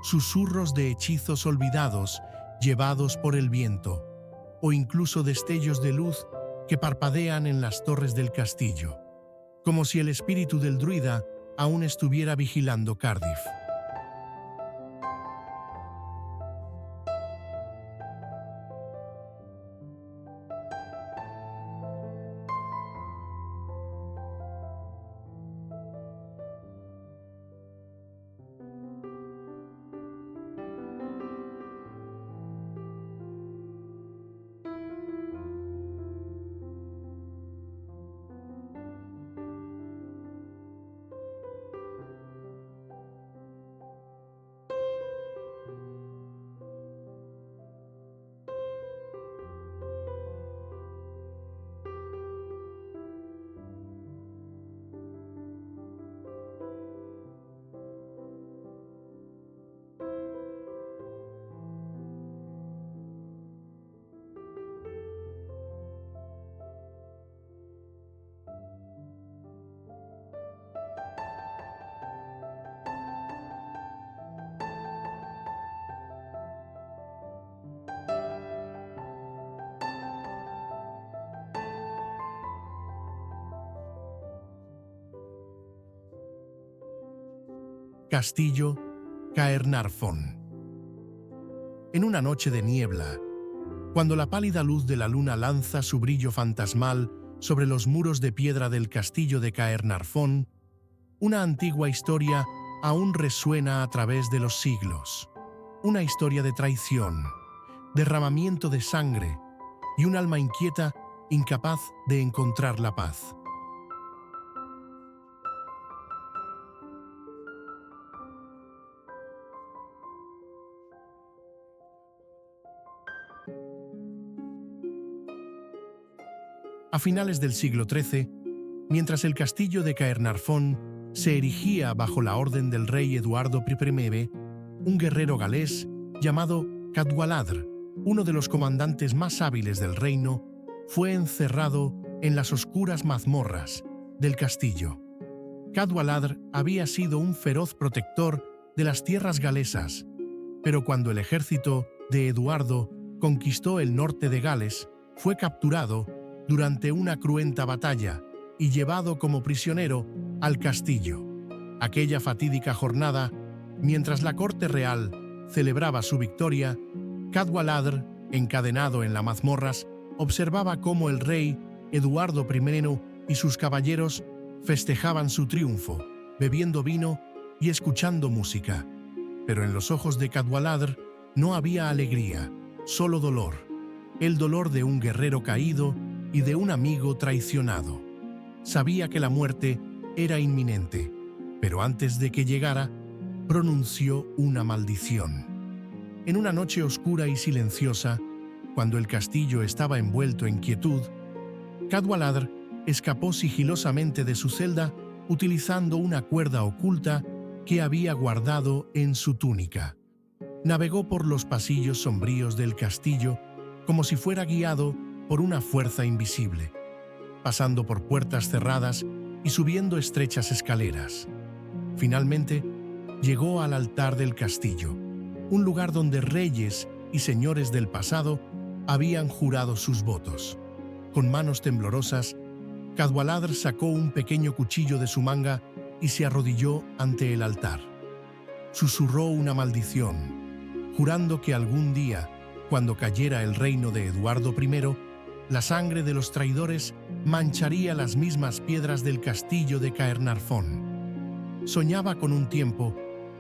susurros de hechizos olvidados llevados por el viento, o incluso destellos de luz que parpadean en las torres del castillo, como si el espíritu del druida aún estuviera vigilando Cardiff. Castillo Caernarfon. En una noche de niebla, Cuando la pálida luz de la luna lanza su brillo fantasmal sobre los muros de piedra del castillo de Caernarfon, una antigua historia aún resuena a través de los siglos. Una historia de traición, derramamiento de sangre y un alma inquieta, incapaz de encontrar la paz. A finales del siglo XIII, mientras el castillo de Caernarfon se erigía bajo la orden del rey Eduardo I, un guerrero galés llamado Cadwaladr, uno de los comandantes más hábiles del reino, fue encerrado en las oscuras mazmorras del castillo. Cadwaladr había sido un feroz protector de las tierras galesas, pero cuando el ejército de Eduardo conquistó el norte de Gales, fue capturado durante una cruenta batalla y llevado como prisionero al castillo. Aquella fatídica jornada, mientras la corte real celebraba su victoria, Cadwaladr, encadenado en las mazmorras, observaba cómo el rey Eduardo I y sus caballeros festejaban su triunfo, bebiendo vino y escuchando música. Pero en los ojos de Cadwaladr no había alegría, solo dolor, el dolor de un guerrero caído y de un amigo traicionado. Sabía que la muerte era inminente, pero antes de que llegara, pronunció una maldición. En una noche oscura y silenciosa, cuando el castillo estaba envuelto en quietud, Cadwaladr escapó sigilosamente de su celda utilizando una cuerda oculta que había guardado en su túnica. Navegó por los pasillos sombríos del castillo como si fuera guiado por una fuerza invisible, pasando por puertas cerradas y subiendo estrechas escaleras. Finalmente, llegó al altar del castillo, un lugar donde reyes y señores del pasado habían jurado sus votos. Con manos temblorosas, Cadwaladr sacó un pequeño cuchillo de su manga y se arrodilló ante el altar. Susurró una maldición, jurando que algún día, cuando cayera el reino de Eduardo I, la sangre de los traidores mancharía las mismas piedras del castillo de Caernarfon. Soñaba con un tiempo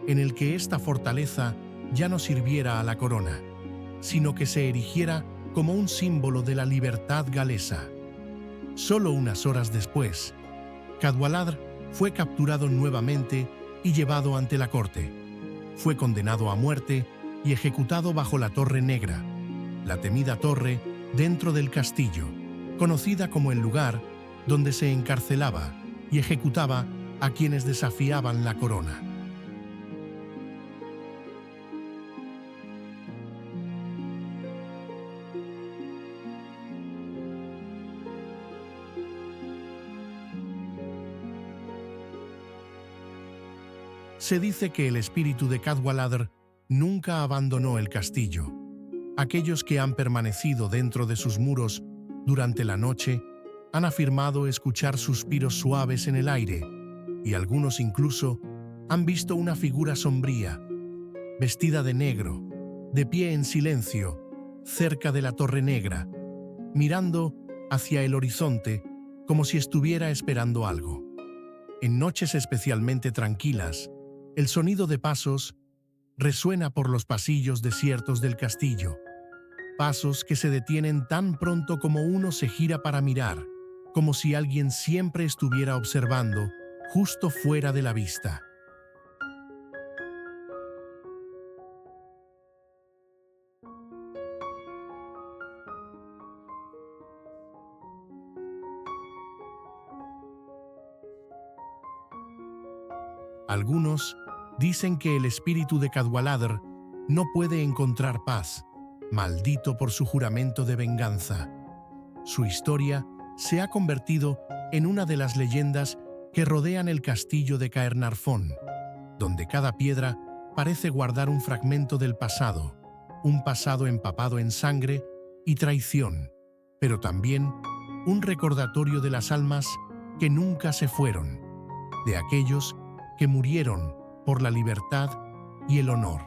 en el que esta fortaleza ya no sirviera a la corona, sino que se erigiera como un símbolo de la libertad galesa. Solo unas horas después, Cadwaladr fue capturado nuevamente y llevado ante la corte. Fue condenado a muerte y ejecutado bajo la Torre Negra, la temida torre dentro del castillo, conocida como el lugar donde se encarcelaba y ejecutaba a quienes desafiaban la corona. Se dice que el espíritu de Cadwaladr nunca abandonó el castillo. Aquellos que han permanecido dentro de sus muros durante la noche han afirmado escuchar suspiros suaves en el aire, y algunos incluso han visto una figura sombría, vestida de negro, de pie en silencio, cerca de la Torre Negra, mirando hacia el horizonte como si estuviera esperando algo. En noches especialmente tranquilas, el sonido de pasos resuena por los pasillos desiertos del castillo, pasos que se detienen tan pronto como uno se gira para mirar, como si alguien siempre estuviera observando, justo fuera de la vista. Algunos dicen que el espíritu de Cadwaladr no puede encontrar paz, maldito por su juramento de venganza. Su historia se ha convertido en una de las leyendas que rodean el castillo de Caernarfon, donde cada piedra parece guardar un fragmento del pasado, un pasado empapado en sangre y traición, pero también un recordatorio de las almas que nunca se fueron, de aquellos que murieron por la libertad y el honor.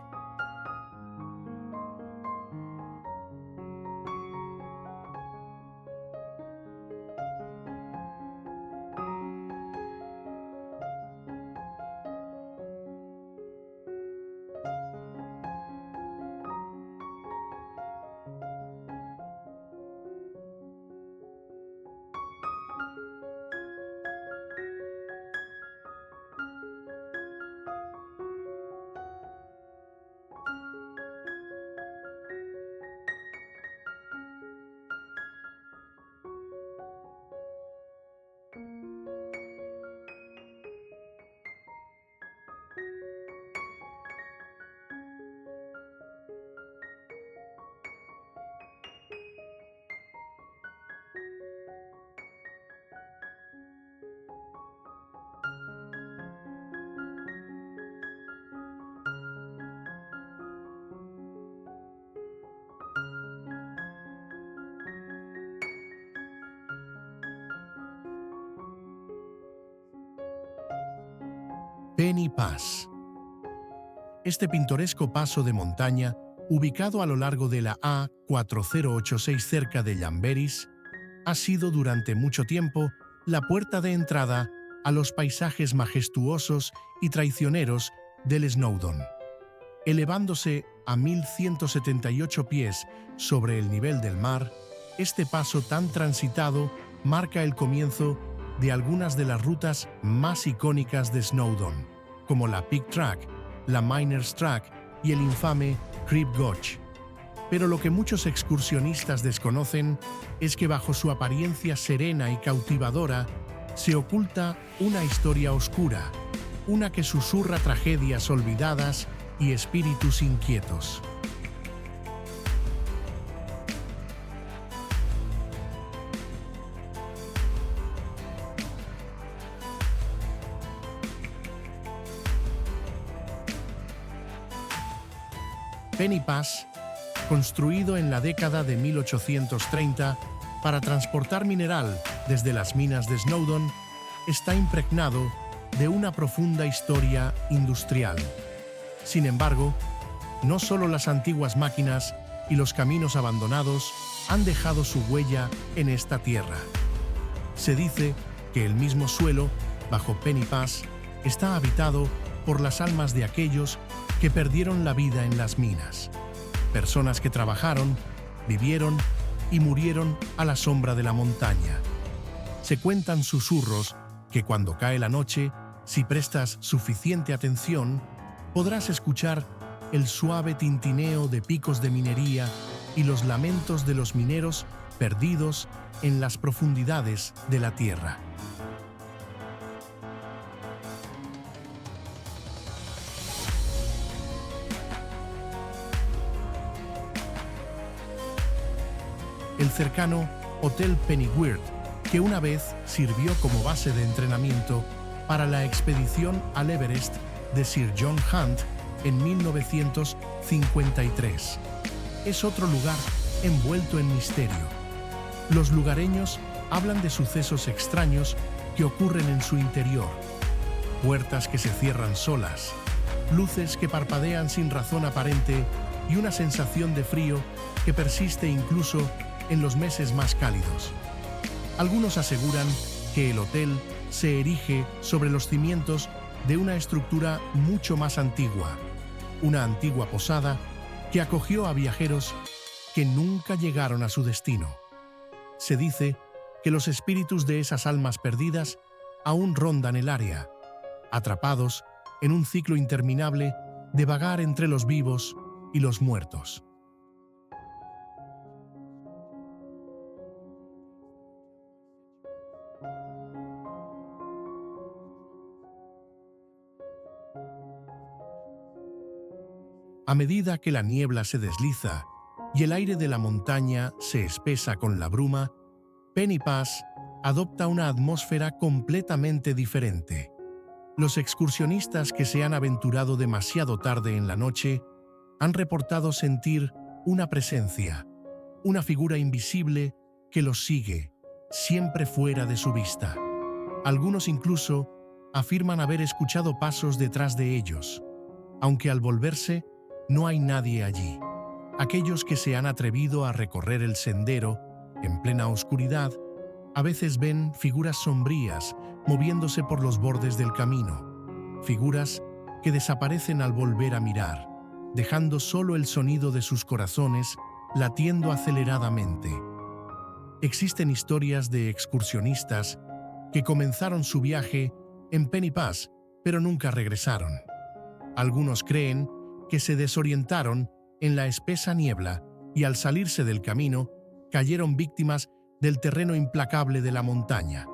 Penny Pass. Este pintoresco paso de montaña, ubicado a lo largo de la A4086 cerca de Llanberis, ha sido durante mucho tiempo la puerta de entrada a los paisajes majestuosos y traicioneros del Snowdon. Elevándose a 1178 pies sobre el nivel del mar, este paso tan transitado marca el comienzo de algunas de las rutas más icónicas de Snowdon, como la Peak Track, la Miners Track y el infame Crib Goch. Pero lo que muchos excursionistas desconocen es que bajo su apariencia serena y cautivadora se oculta una historia oscura, una que susurra tragedias olvidadas y espíritus inquietos. Penny Pass, construido en la década de 1830 para transportar mineral desde las minas de Snowdon, está impregnado de una profunda historia industrial. Sin embargo, no solo las antiguas máquinas y los caminos abandonados han dejado su huella en esta tierra. Se dice que el mismo suelo, bajo Penny Pass, está habitado por las almas de aquellos que perdieron la vida en las minas. Personas que trabajaron, vivieron y murieron a la sombra de la montaña. Se cuentan susurros que cuando cae la noche, si prestas suficiente atención, podrás escuchar el suave tintineo de picos de minería y los lamentos de los mineros perdidos en las profundidades de la tierra. El cercano Hotel Pennyweird, que una vez sirvió como base de entrenamiento para la expedición al Everest de Sir John Hunt en 1953. Es otro lugar envuelto en misterio. Los lugareños hablan de sucesos extraños que ocurren en su interior. Puertas que se cierran solas, luces que parpadean sin razón aparente y una sensación de frío que persiste incluso en los meses más cálidos. Algunos aseguran que el hotel se erige sobre los cimientos de una estructura mucho más antigua, una antigua posada que acogió a viajeros que nunca llegaron a su destino. Se dice que los espíritus de esas almas perdidas aún rondan el área, atrapados en un ciclo interminable de vagar entre los vivos y los muertos. A medida que la niebla se desliza y el aire de la montaña se espesa con la bruma, Penny Pass adopta una atmósfera completamente diferente. Los excursionistas que se han aventurado demasiado tarde en la noche han reportado sentir una presencia, una figura invisible que los sigue, siempre fuera de su vista. Algunos incluso afirman haber escuchado pasos detrás de ellos, aunque al volverse no hay nadie allí. Aquellos que se han atrevido a recorrer el sendero en plena oscuridad a veces ven figuras sombrías moviéndose por los bordes del camino, figuras que desaparecen al volver a mirar, dejando solo el sonido de sus corazones latiendo aceleradamente. Existen historias de excursionistas que comenzaron su viaje en Penny Pass, pero nunca regresaron. Algunos creen que se desorientaron en la espesa niebla y al salirse del camino cayeron víctimas del terreno implacable de la montaña.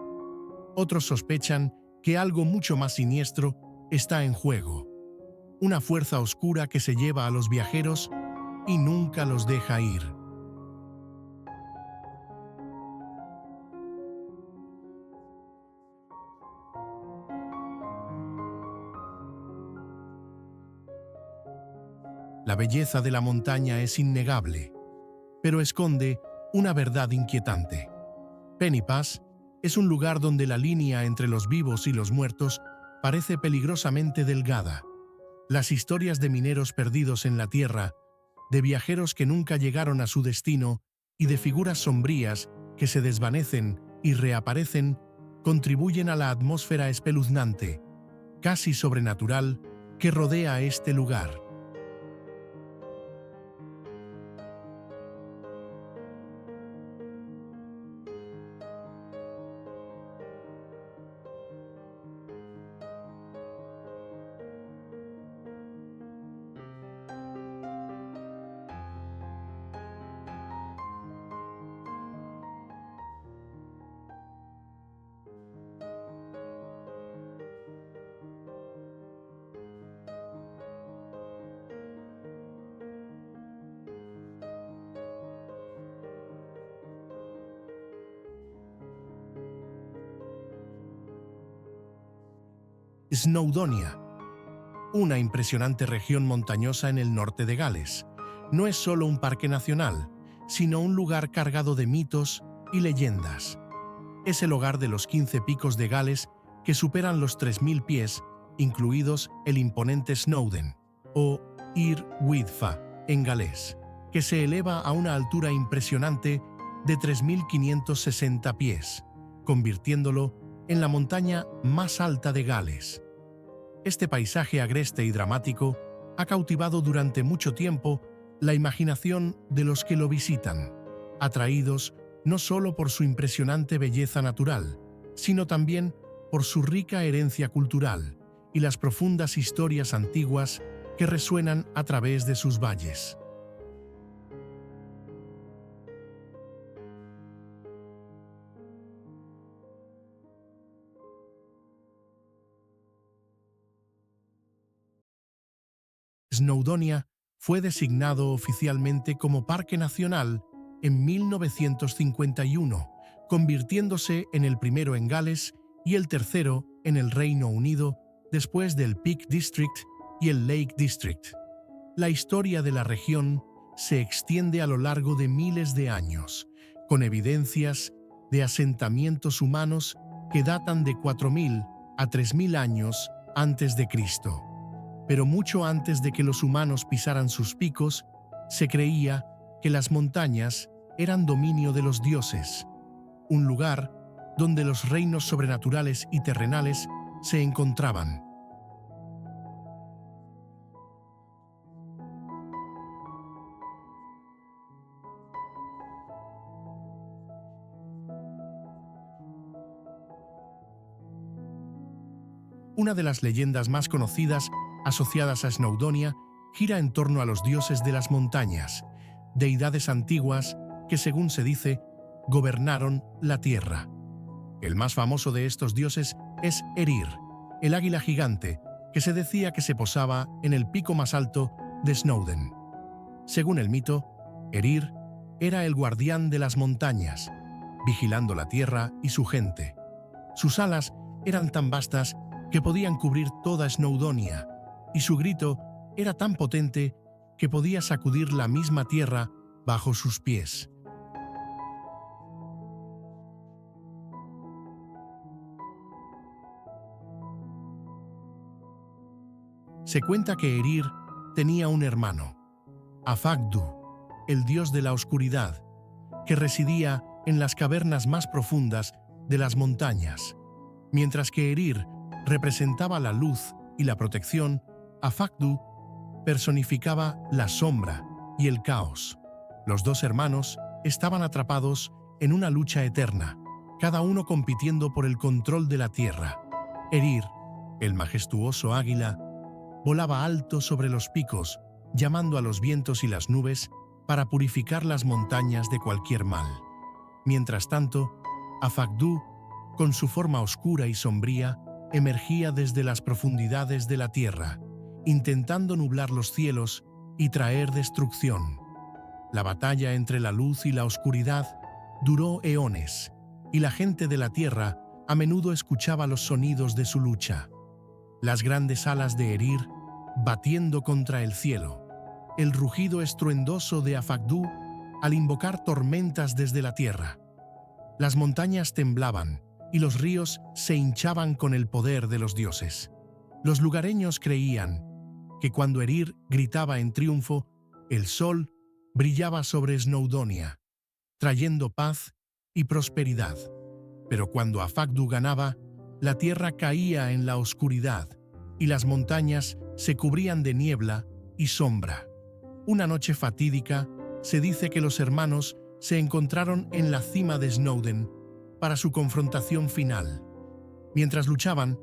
Otros sospechan que algo mucho más siniestro está en juego, una fuerza oscura que se lleva a los viajeros y nunca los deja ir. La belleza de la montaña es innegable, pero esconde una verdad inquietante. Penny Pass es un lugar donde la línea entre los vivos y los muertos parece peligrosamente delgada. Las historias de mineros perdidos en la tierra, de viajeros que nunca llegaron a su destino y de figuras sombrías que se desvanecen y reaparecen, contribuyen a la atmósfera espeluznante, casi sobrenatural, que rodea este lugar. Snowdonia, una impresionante región montañosa en el norte de Gales, no es solo un parque nacional, sino un lugar cargado de mitos y leyendas. Es el hogar de los 15 picos de Gales que superan los 3.000 pies, incluidos el imponente Snowdon, o Ir Wyddfa en galés, que se eleva a una altura impresionante de 3.560 pies, convirtiéndolo en la montaña más alta de Gales. Este paisaje agreste y dramático ha cautivado durante mucho tiempo la imaginación de los que lo visitan, atraídos no solo por su impresionante belleza natural, sino también por su rica herencia cultural y las profundas historias antiguas que resuenan a través de sus valles. Snowdonia fue designado oficialmente como Parque Nacional en 1951, convirtiéndose en el primero en Gales y el tercero en el Reino Unido después del Peak District y el Lake District. La historia de la región se extiende a lo largo de miles de años, con evidencias de asentamientos humanos que datan de 4.000 a 3.000 años antes de Cristo. Pero mucho antes de que los humanos pisaran sus picos, se creía que las montañas eran dominio de los dioses, un lugar donde los reinos sobrenaturales y terrenales se encontraban. Una de las leyendas más conocidas asociadas a Snowdonia gira en torno a los dioses de las montañas, deidades antiguas que, según se dice, gobernaron la tierra. El más famoso de estos dioses es Erir, el águila gigante, que se decía que se posaba en el pico más alto de Snowdon. Según el mito, Erir era el guardián de las montañas, vigilando la tierra y su gente. Sus alas eran tan vastas que podían cubrir toda Snowdonia, y su grito era tan potente que podía sacudir la misma tierra bajo sus pies. Se cuenta que Erir tenía un hermano, Afagdu, el dios de la oscuridad, que residía en las cavernas más profundas de las montañas. Mientras que Erir representaba la luz y la protección, Afagdu personificaba la sombra y el caos. Los dos hermanos estaban atrapados en una lucha eterna, cada uno compitiendo por el control de la tierra. Erir, el majestuoso águila, volaba alto sobre los picos, llamando a los vientos y las nubes para purificar las montañas de cualquier mal. Mientras tanto, Afagdu, con su forma oscura y sombría, emergía desde las profundidades de la tierra, intentando nublar los cielos y traer destrucción. La batalla entre la luz y la oscuridad duró eones, y la gente de la tierra a menudo escuchaba los sonidos de su lucha. Las grandes alas de Erir batiendo contra el cielo, el rugido estruendoso de Afagdu al invocar tormentas desde la tierra. Las montañas temblaban y los ríos se hinchaban con el poder de los dioses. Los lugareños creían que cuando Erir gritaba en triunfo, el sol brillaba sobre Snowdonia, trayendo paz y prosperidad. Pero cuando Afagdu ganaba, la tierra caía en la oscuridad y las montañas se cubrían de niebla y sombra. Una noche fatídica, se dice que los hermanos se encontraron en la cima de Snowdon para su confrontación final. Mientras luchaban,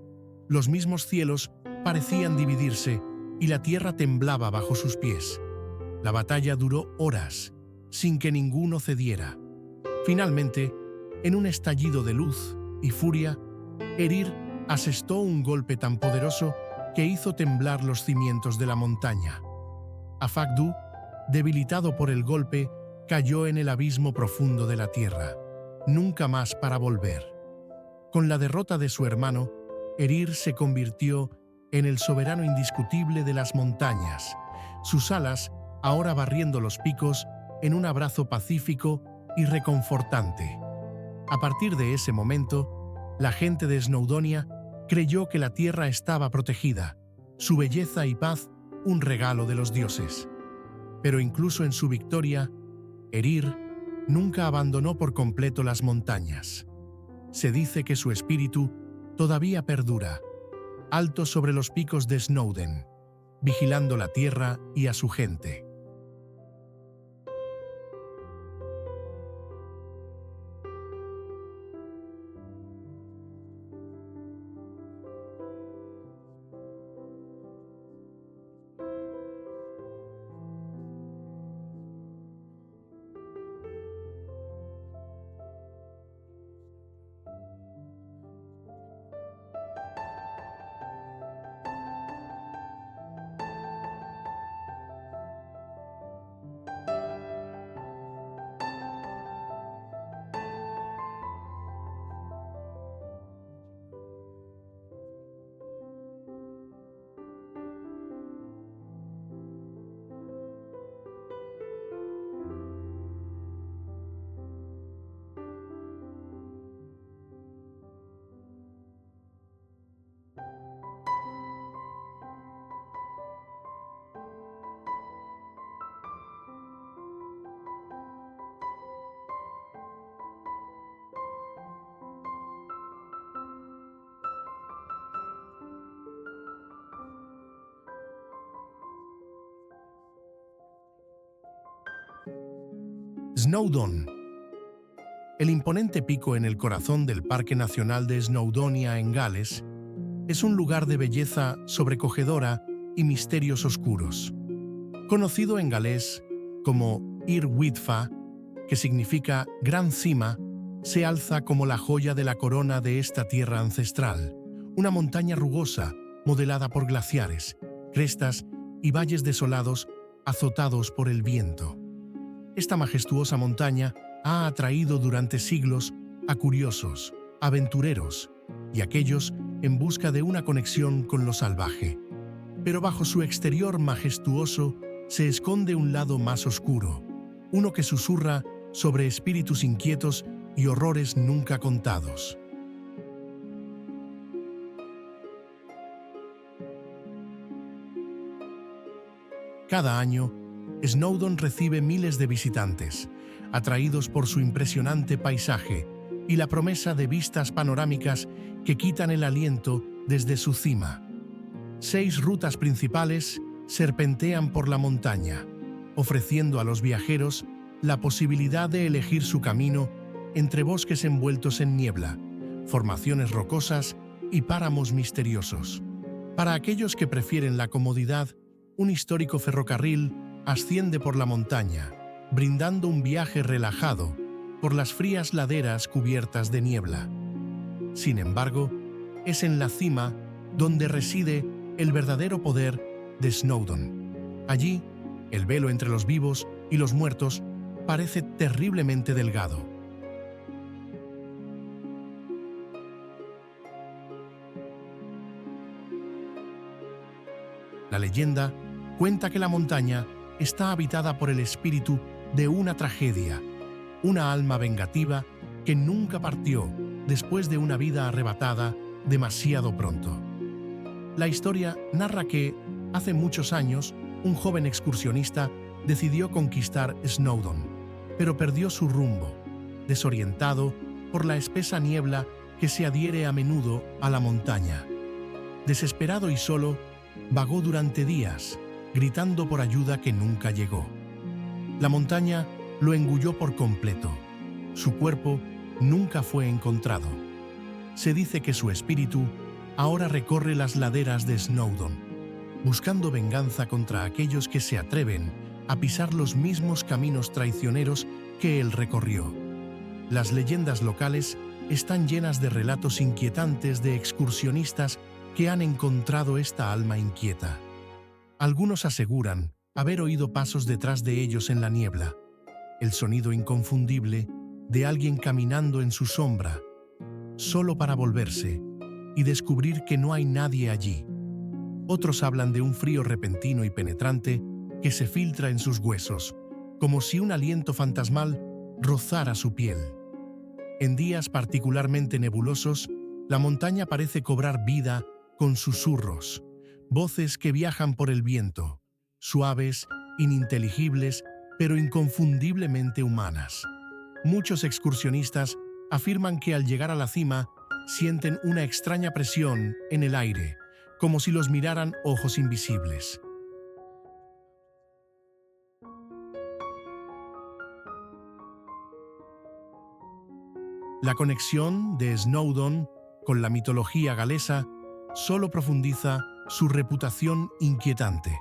los mismos cielos parecían dividirse y la tierra temblaba bajo sus pies. La batalla duró horas, sin que ninguno cediera. Finalmente, en un estallido de luz y furia, Erir asestó un golpe tan poderoso que hizo temblar los cimientos de la montaña. Afagdu, debilitado por el golpe, cayó en el abismo profundo de la tierra, nunca más para volver. Con la derrota de su hermano, Erir se convirtió en el soberano indiscutible de las montañas, sus alas ahora barriendo los picos en un abrazo pacífico y reconfortante. A partir de ese momento, la gente de Snowdonia creyó que la tierra estaba protegida, su belleza y paz un regalo de los dioses. Pero incluso en su victoria, Erir nunca abandonó por completo las montañas. Se dice que su espíritu todavía perdura, alto sobre los picos de Snowdon, vigilando la tierra y a su gente. Snowdon. El imponente pico en el corazón del Parque Nacional de Snowdonia en Gales es un lugar de belleza sobrecogedora y misterios oscuros. Conocido en galés como Ir Widfa, que significa gran cima, se alza como la joya de la corona de esta tierra ancestral, una montaña rugosa modelada por glaciares, crestas y valles desolados azotados por el viento. Esta majestuosa montaña ha atraído durante siglos a curiosos, aventureros y aquellos en busca de una conexión con lo salvaje. Pero bajo su exterior majestuoso se esconde un lado más oscuro, uno que susurra sobre espíritus inquietos y horrores nunca contados. Cada año, Snowdon recibe miles de visitantes, atraídos por su impresionante paisaje y la promesa de vistas panorámicas que quitan el aliento desde su cima. 6 rutas principales serpentean por la montaña, ofreciendo a los viajeros la posibilidad de elegir su camino entre bosques envueltos en niebla, formaciones rocosas y páramos misteriosos. Para aquellos que prefieren la comodidad, un histórico ferrocarril asciende por la montaña, brindando un viaje relajado por las frías laderas cubiertas de niebla. Sin embargo, es en la cima donde reside el verdadero poder de Snowdon. Allí, el velo entre los vivos y los muertos parece terriblemente delgado. La leyenda cuenta que la montaña está habitada por el espíritu de una tragedia, una alma vengativa que nunca partió después de una vida arrebatada demasiado pronto. La historia narra que, hace muchos años, un joven excursionista decidió conquistar Snowdon, pero perdió su rumbo, desorientado por la espesa niebla que se adhiere a menudo a la montaña. Desesperado y solo, vagó durante días, gritando por ayuda que nunca llegó. La montaña lo engulló por completo. Su cuerpo nunca fue encontrado. Se dice que su espíritu ahora recorre las laderas de Snowdon, buscando venganza contra aquellos que se atreven a pisar los mismos caminos traicioneros que él recorrió. Las leyendas locales están llenas de relatos inquietantes de excursionistas que han encontrado esta alma inquieta. Algunos aseguran haber oído pasos detrás de ellos en la niebla, el sonido inconfundible de alguien caminando en su sombra, solo para volverse y descubrir que no hay nadie allí. Otros hablan de un frío repentino y penetrante que se filtra en sus huesos, como si un aliento fantasmal rozara su piel. En días particularmente nebulosos, la montaña parece cobrar vida con susurros, voces que viajan por el viento, suaves, ininteligibles, pero inconfundiblemente humanas. Muchos excursionistas afirman que al llegar a la cima sienten una extraña presión en el aire, como si los miraran ojos invisibles. La conexión de Snowdon con la mitología galesa solo profundiza su reputación inquietante.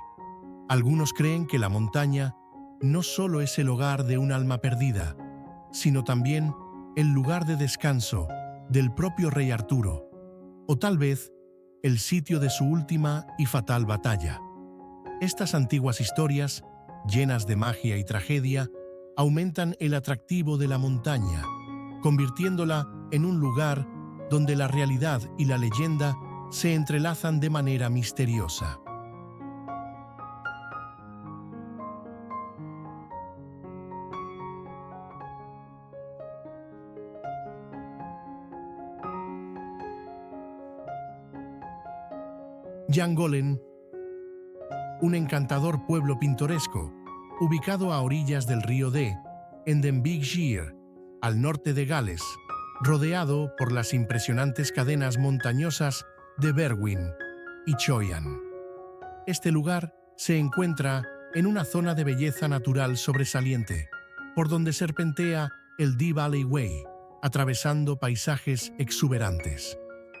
Algunos creen que la montaña no solo es el hogar de un alma perdida, sino también el lugar de descanso del propio rey Arturo, o tal vez el sitio de su última y fatal batalla. Estas antiguas historias, llenas de magia y tragedia, aumentan el atractivo de la montaña, convirtiéndola en un lugar donde la realidad y la leyenda se entrelazan de manera misteriosa. Llangollen, un encantador pueblo pintoresco, ubicado a orillas del río Dee, en Denbighshire, al norte de Gales, rodeado por las impresionantes cadenas montañosas de Berwyn y Choyan. Este lugar se encuentra en una zona de belleza natural sobresaliente, por donde serpentea el Dee Valley Way, atravesando paisajes exuberantes.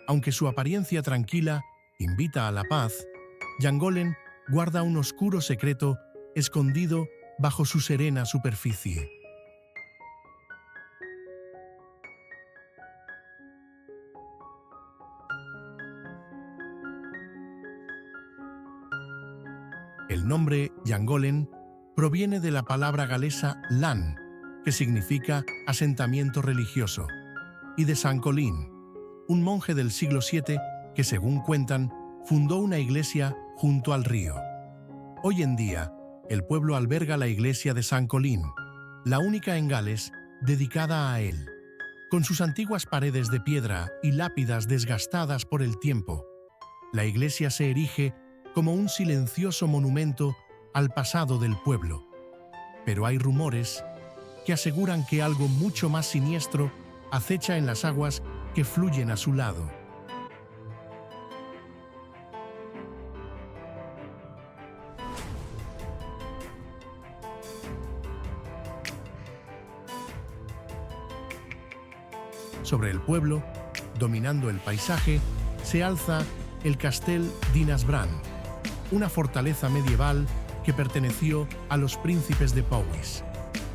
Aunque su apariencia tranquila invita a la paz, Llangollen guarda un oscuro secreto escondido bajo su serena superficie. El nombre Llangollen proviene de la palabra galesa lan, que significa asentamiento religioso, y de San Colin, un monje del siglo VII que, según cuentan, fundó una iglesia junto al río. Hoy en día, el pueblo alberga la iglesia de San Colin, la única en Gales dedicada a él. Con sus antiguas paredes de piedra y lápidas desgastadas por el tiempo, la iglesia se erige como un silencioso monumento al pasado del pueblo. Pero hay rumores que aseguran que algo mucho más siniestro acecha en las aguas que fluyen a su lado. Sobre el pueblo, dominando el paisaje, se alza el Castell Dinas Bran, una fortaleza medieval que perteneció a los príncipes de Powys.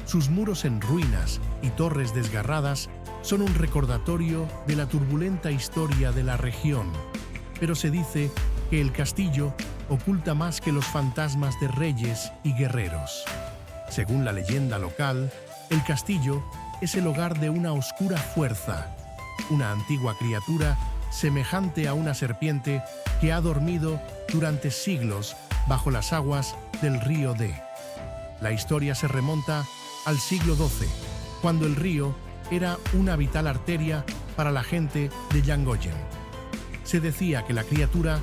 Sus muros en ruinas y torres desgarradas son un recordatorio de la turbulenta historia de la región, pero se dice que el castillo oculta más que los fantasmas de reyes y guerreros. Según la leyenda local, el castillo es el hogar de una oscura fuerza, una antigua criatura semejante a una serpiente que ha dormido durante siglos bajo las aguas del río Dee. La historia se remonta al siglo XII, cuando el río era una vital arteria para la gente de Llangollen. Se decía que la criatura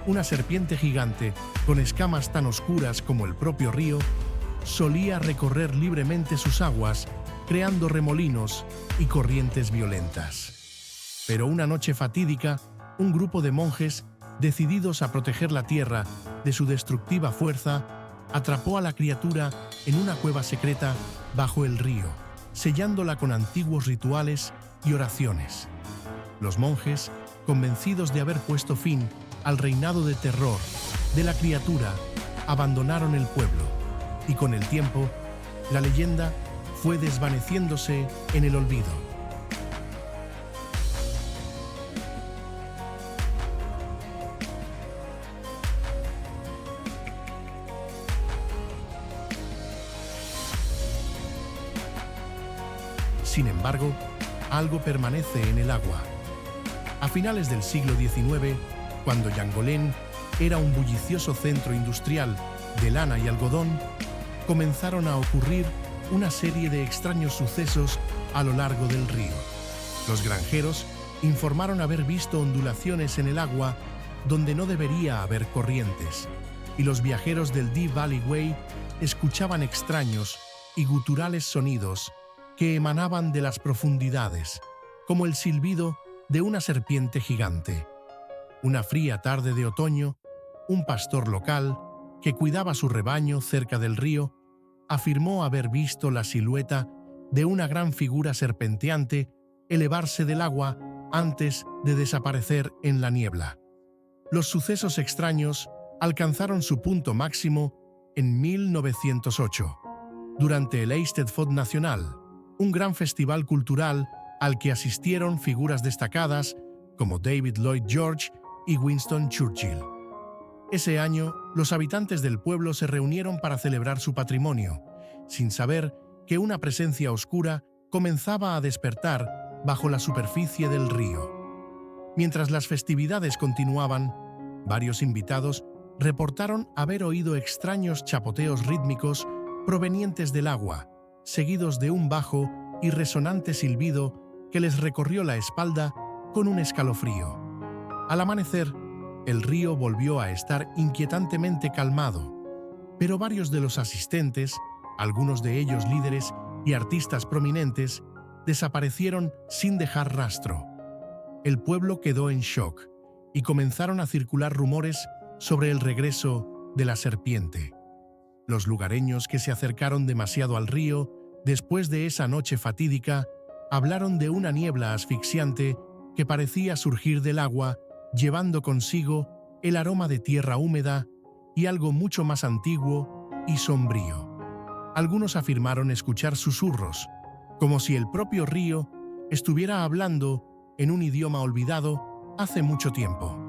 Una serpiente gigante, con escamas tan oscuras como el propio río, solía recorrer libremente sus aguas, creando remolinos y corrientes violentas. Pero una noche fatídica, un grupo de monjes, decididos a proteger la tierra de su destructiva fuerza, atrapó a la criatura en una cueva secreta bajo el río, sellándola con antiguos rituales y oraciones. Los monjes, convencidos de haber puesto fin al reinado de terror de la criatura, abandonaron el pueblo, y con el tiempo, la leyenda fue desvaneciéndose en el olvido. Sin embargo, algo permanece en el agua. A finales del siglo XIX, cuando Llangolén era un bullicioso centro industrial de lana y algodón, comenzaron a ocurrir una serie de extraños sucesos a lo largo del río. Los granjeros informaron haber visto ondulaciones en el agua donde no debería haber corrientes, y los viajeros del Dee Valley Way escuchaban extraños y guturales sonidos que emanaban de las profundidades, como el silbido de una serpiente gigante. Una fría tarde de otoño, un pastor local, que cuidaba su rebaño cerca del río, afirmó haber visto la silueta de una gran figura serpenteante elevarse del agua antes de desaparecer en la niebla. Los sucesos extraños alcanzaron su punto máximo en 1908, durante el Eisteddfod Nacional, un gran festival cultural al que asistieron figuras destacadas como David Lloyd George y Winston Churchill. Ese año, los habitantes del pueblo se reunieron para celebrar su patrimonio, sin saber que una presencia oscura comenzaba a despertar bajo la superficie del río. Mientras las festividades continuaban, varios invitados reportaron haber oído extraños chapoteos rítmicos provenientes del agua, seguidos de un bajo y resonante silbido que les recorrió la espalda con un escalofrío. Al amanecer, el río volvió a estar inquietantemente calmado, pero varios de los asistentes, algunos de ellos líderes y artistas prominentes, desaparecieron sin dejar rastro. El pueblo quedó en shock y comenzaron a circular rumores sobre el regreso de la serpiente. Los lugareños que se acercaron demasiado al río después de esa noche fatídica hablaron de una niebla asfixiante que parecía surgir del agua, llevando consigo el aroma de tierra húmeda y algo mucho más antiguo y sombrío. Algunos afirmaron escuchar susurros, como si el propio río estuviera hablando en un idioma olvidado hace mucho tiempo.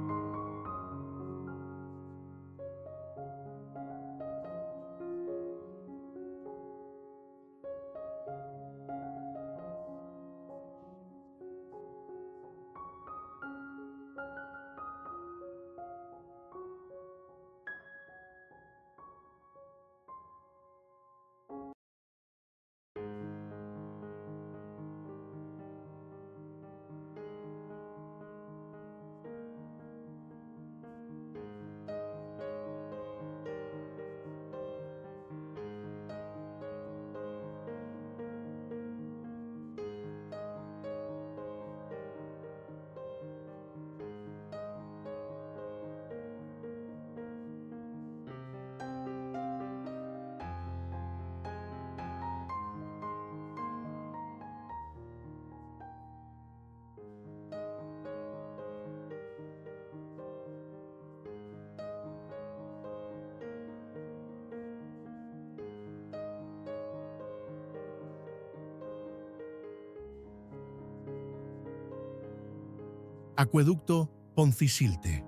Acueducto Poncisilte.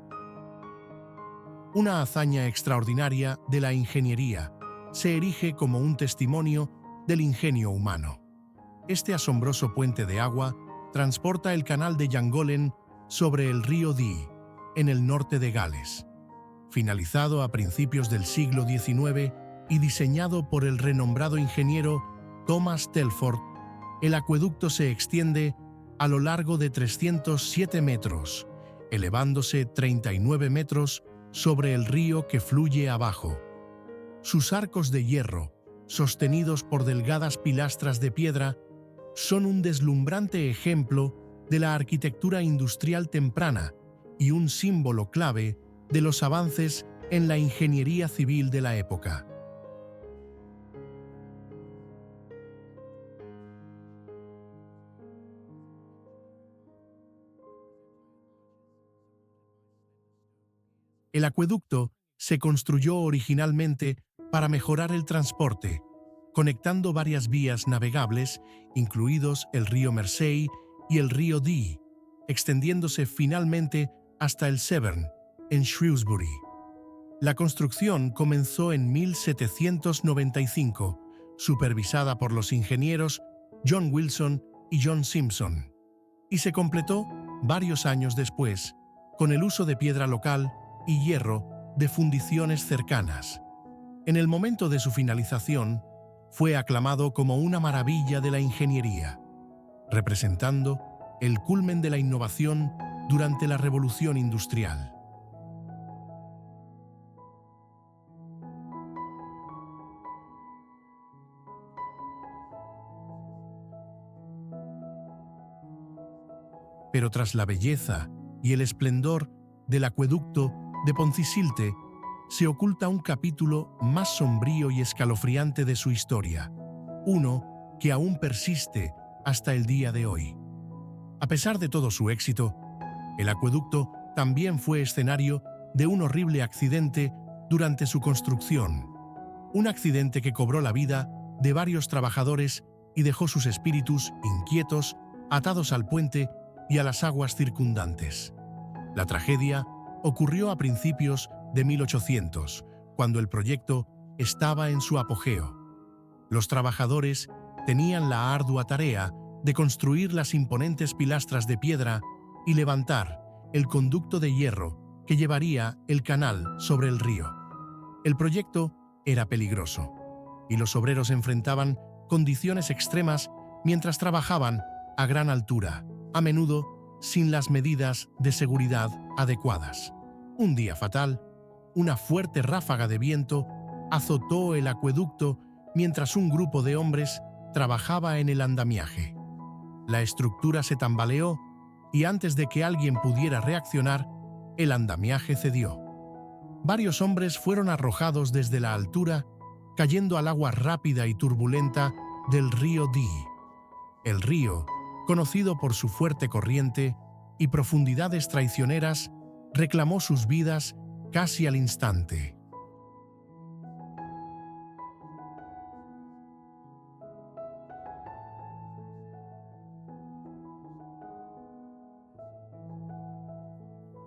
Una hazaña extraordinaria de la ingeniería se erige como un testimonio del ingenio humano. Este asombroso puente de agua transporta el canal de Llangollen sobre el río Dee, en el norte de Gales. Finalizado a principios del siglo XIX y diseñado por el renombrado ingeniero Thomas Telford, el acueducto se extiende a lo largo de 307 metros, elevándose 39 metros sobre el río que fluye abajo. Sus arcos de hierro, sostenidos por delgadas pilastras de piedra, son un deslumbrante ejemplo de la arquitectura industrial temprana y un símbolo clave de los avances en la ingeniería civil de la época. El acueducto se construyó originalmente para mejorar el transporte, conectando varias vías navegables, incluidos el río Mersey y el río Dee, extendiéndose finalmente hasta el Severn, en Shrewsbury. La construcción comenzó en 1795, supervisada por los ingenieros John Wilson y John Simpson, y se completó varios años después, con el uso de piedra local y hierro de fundiciones cercanas. En el momento de su finalización, fue aclamado como una maravilla de la ingeniería, representando el culmen de la innovación durante la Revolución Industrial. Pero tras la belleza y el esplendor del acueducto de Pontcisilte, se oculta un capítulo más sombrío y escalofriante de su historia, uno que aún persiste hasta el día de hoy. A pesar de todo su éxito, el acueducto también fue escenario de un horrible accidente durante su construcción, un accidente que cobró la vida de varios trabajadores y dejó sus espíritus inquietos, atados al puente y a las aguas circundantes. La tragedia ocurrió a principios de 1800, cuando el proyecto estaba en su apogeo. Los trabajadores tenían la ardua tarea de construir las imponentes pilastras de piedra y levantar el conducto de hierro que llevaría el canal sobre el río. El proyecto era peligroso, y los obreros enfrentaban condiciones extremas mientras trabajaban a gran altura, a menudo sin las medidas de seguridad adecuadas. Un día fatal, una fuerte ráfaga de viento azotó el acueducto mientras un grupo de hombres trabajaba en el andamiaje. La estructura se tambaleó y antes de que alguien pudiera reaccionar, el andamiaje cedió. Varios hombres fueron arrojados desde la altura, cayendo al agua rápida y turbulenta del río Dee. El río, conocido por su fuerte corriente y profundidades traicioneras, reclamó sus vidas casi al instante.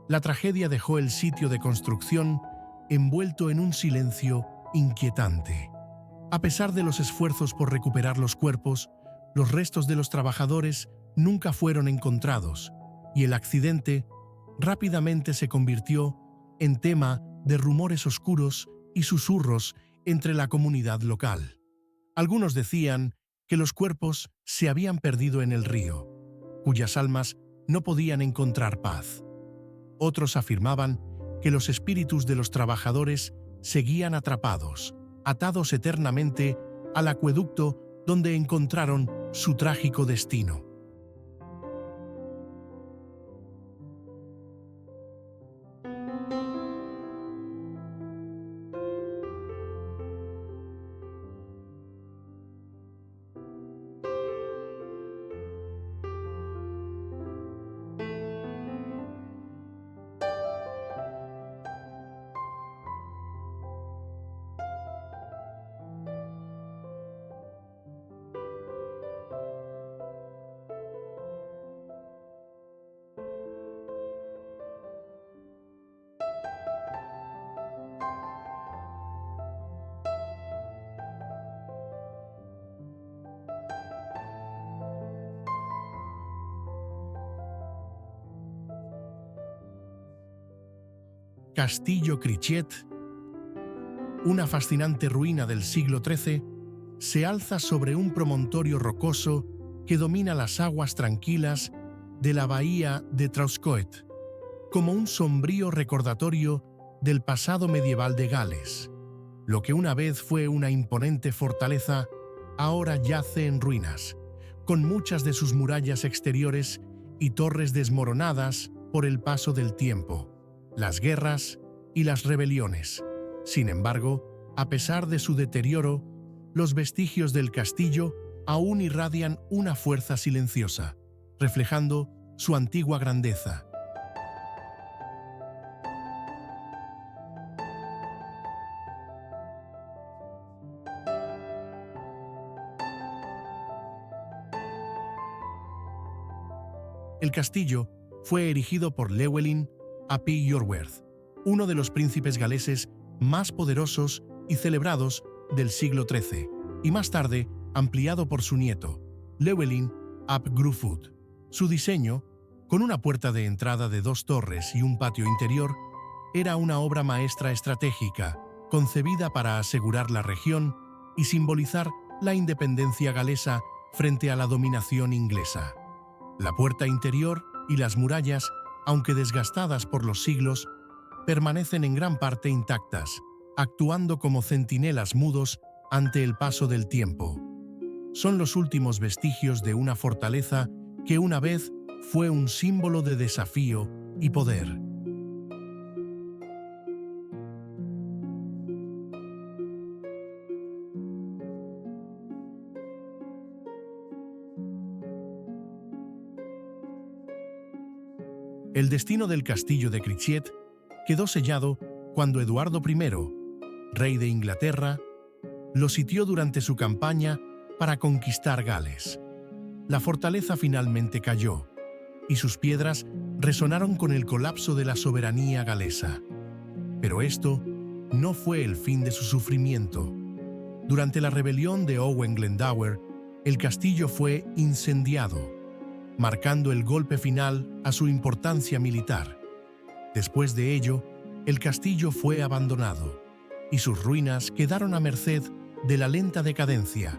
La tragedia dejó el sitio de construcción envuelto en un silencio inquietante. A pesar de los esfuerzos por recuperar los cuerpos, los restos de los trabajadores nunca fueron encontrados, y el accidente rápidamente se convirtió en tema de rumores oscuros y susurros entre la comunidad local. Algunos decían que los cuerpos se habían perdido en el río, cuyas almas no podían encontrar paz. Otros afirmaban que los espíritus de los trabajadores seguían atrapados, atados eternamente al acueducto donde encontraron su trágico destino. Castillo Crichet, una fascinante ruina del siglo XIII, se alza sobre un promontorio rocoso que domina las aguas tranquilas de la bahía de Trauscoet, como un sombrío recordatorio del pasado medieval de Gales. Lo que una vez fue una imponente fortaleza, ahora yace en ruinas, con muchas de sus murallas exteriores y torres desmoronadas por el paso del tiempo, las guerras y las rebeliones. Sin embargo, a pesar de su deterioro, los vestigios del castillo aún irradian una fuerza silenciosa, reflejando su antigua grandeza. El castillo fue erigido por Llywelyn ap Iorwerth, uno de los príncipes galeses más poderosos y celebrados del siglo XIII, y más tarde ampliado por su nieto, Llywelyn ap Gruffudd. Su diseño, con una puerta de entrada de 2 torres y un patio interior, era una obra maestra estratégica, concebida para asegurar la región y simbolizar la independencia galesa frente a la dominación inglesa. La puerta interior y las murallas, aunque desgastadas por los siglos, permanecen en gran parte intactas, actuando como centinelas mudos ante el paso del tiempo. Son los últimos vestigios de una fortaleza que una vez fue un símbolo de desafío y poder. El destino del castillo de Crychiet quedó sellado cuando Eduardo I, rey de Inglaterra, lo sitió durante su campaña para conquistar Gales. La fortaleza finalmente cayó, y sus piedras resonaron con el colapso de la soberanía galesa. Pero esto no fue el fin de su sufrimiento. Durante la rebelión de Owen Glendower, el castillo fue incendiado, marcando el golpe final a su importancia militar. Después de ello, el castillo fue abandonado, y sus ruinas quedaron a merced de la lenta decadencia,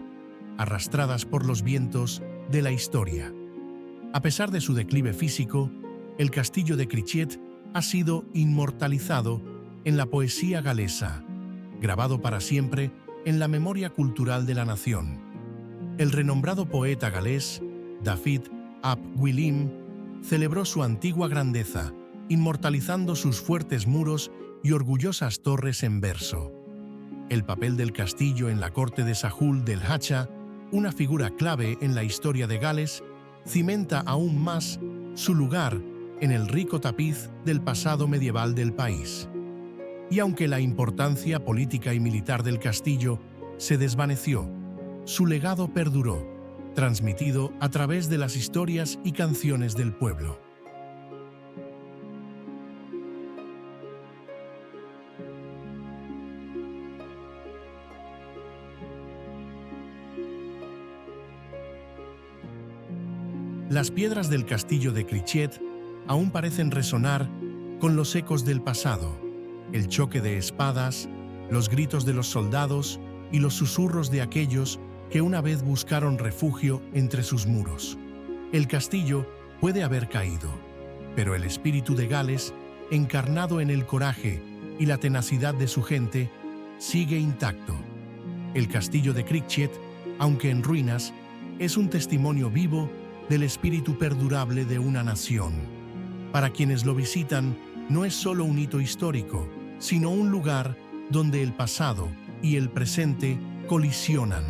arrastradas por los vientos de la historia. A pesar de su declive físico, el castillo de Crychiet ha sido inmortalizado en la poesía galesa, grabado para siempre en la memoria cultural de la nación. El renombrado poeta galés, Dafydd ap Gwilym, celebró su antigua grandeza, inmortalizando sus fuertes muros y orgullosas torres en verso. El papel del castillo en la corte de Sahul del Hacha, una figura clave en la historia de Gales, cimenta aún más su lugar en el rico tapiz del pasado medieval del país. Y aunque la importancia política y militar del castillo se desvaneció, su legado perduró, transmitido a través de las historias y canciones del pueblo. Las piedras del castillo de Crychiet aún parecen resonar con los ecos del pasado, el choque de espadas, los gritos de los soldados y los susurros de aquellos que una vez buscaron refugio entre sus muros. El castillo puede haber caído, pero el espíritu de Gales, encarnado en el coraje y la tenacidad de su gente, sigue intacto. El castillo de Crychiet, aunque en ruinas, es un testimonio vivo del espíritu perdurable de una nación. Para quienes lo visitan, no es solo un hito histórico, sino un lugar donde el pasado y el presente colisionan,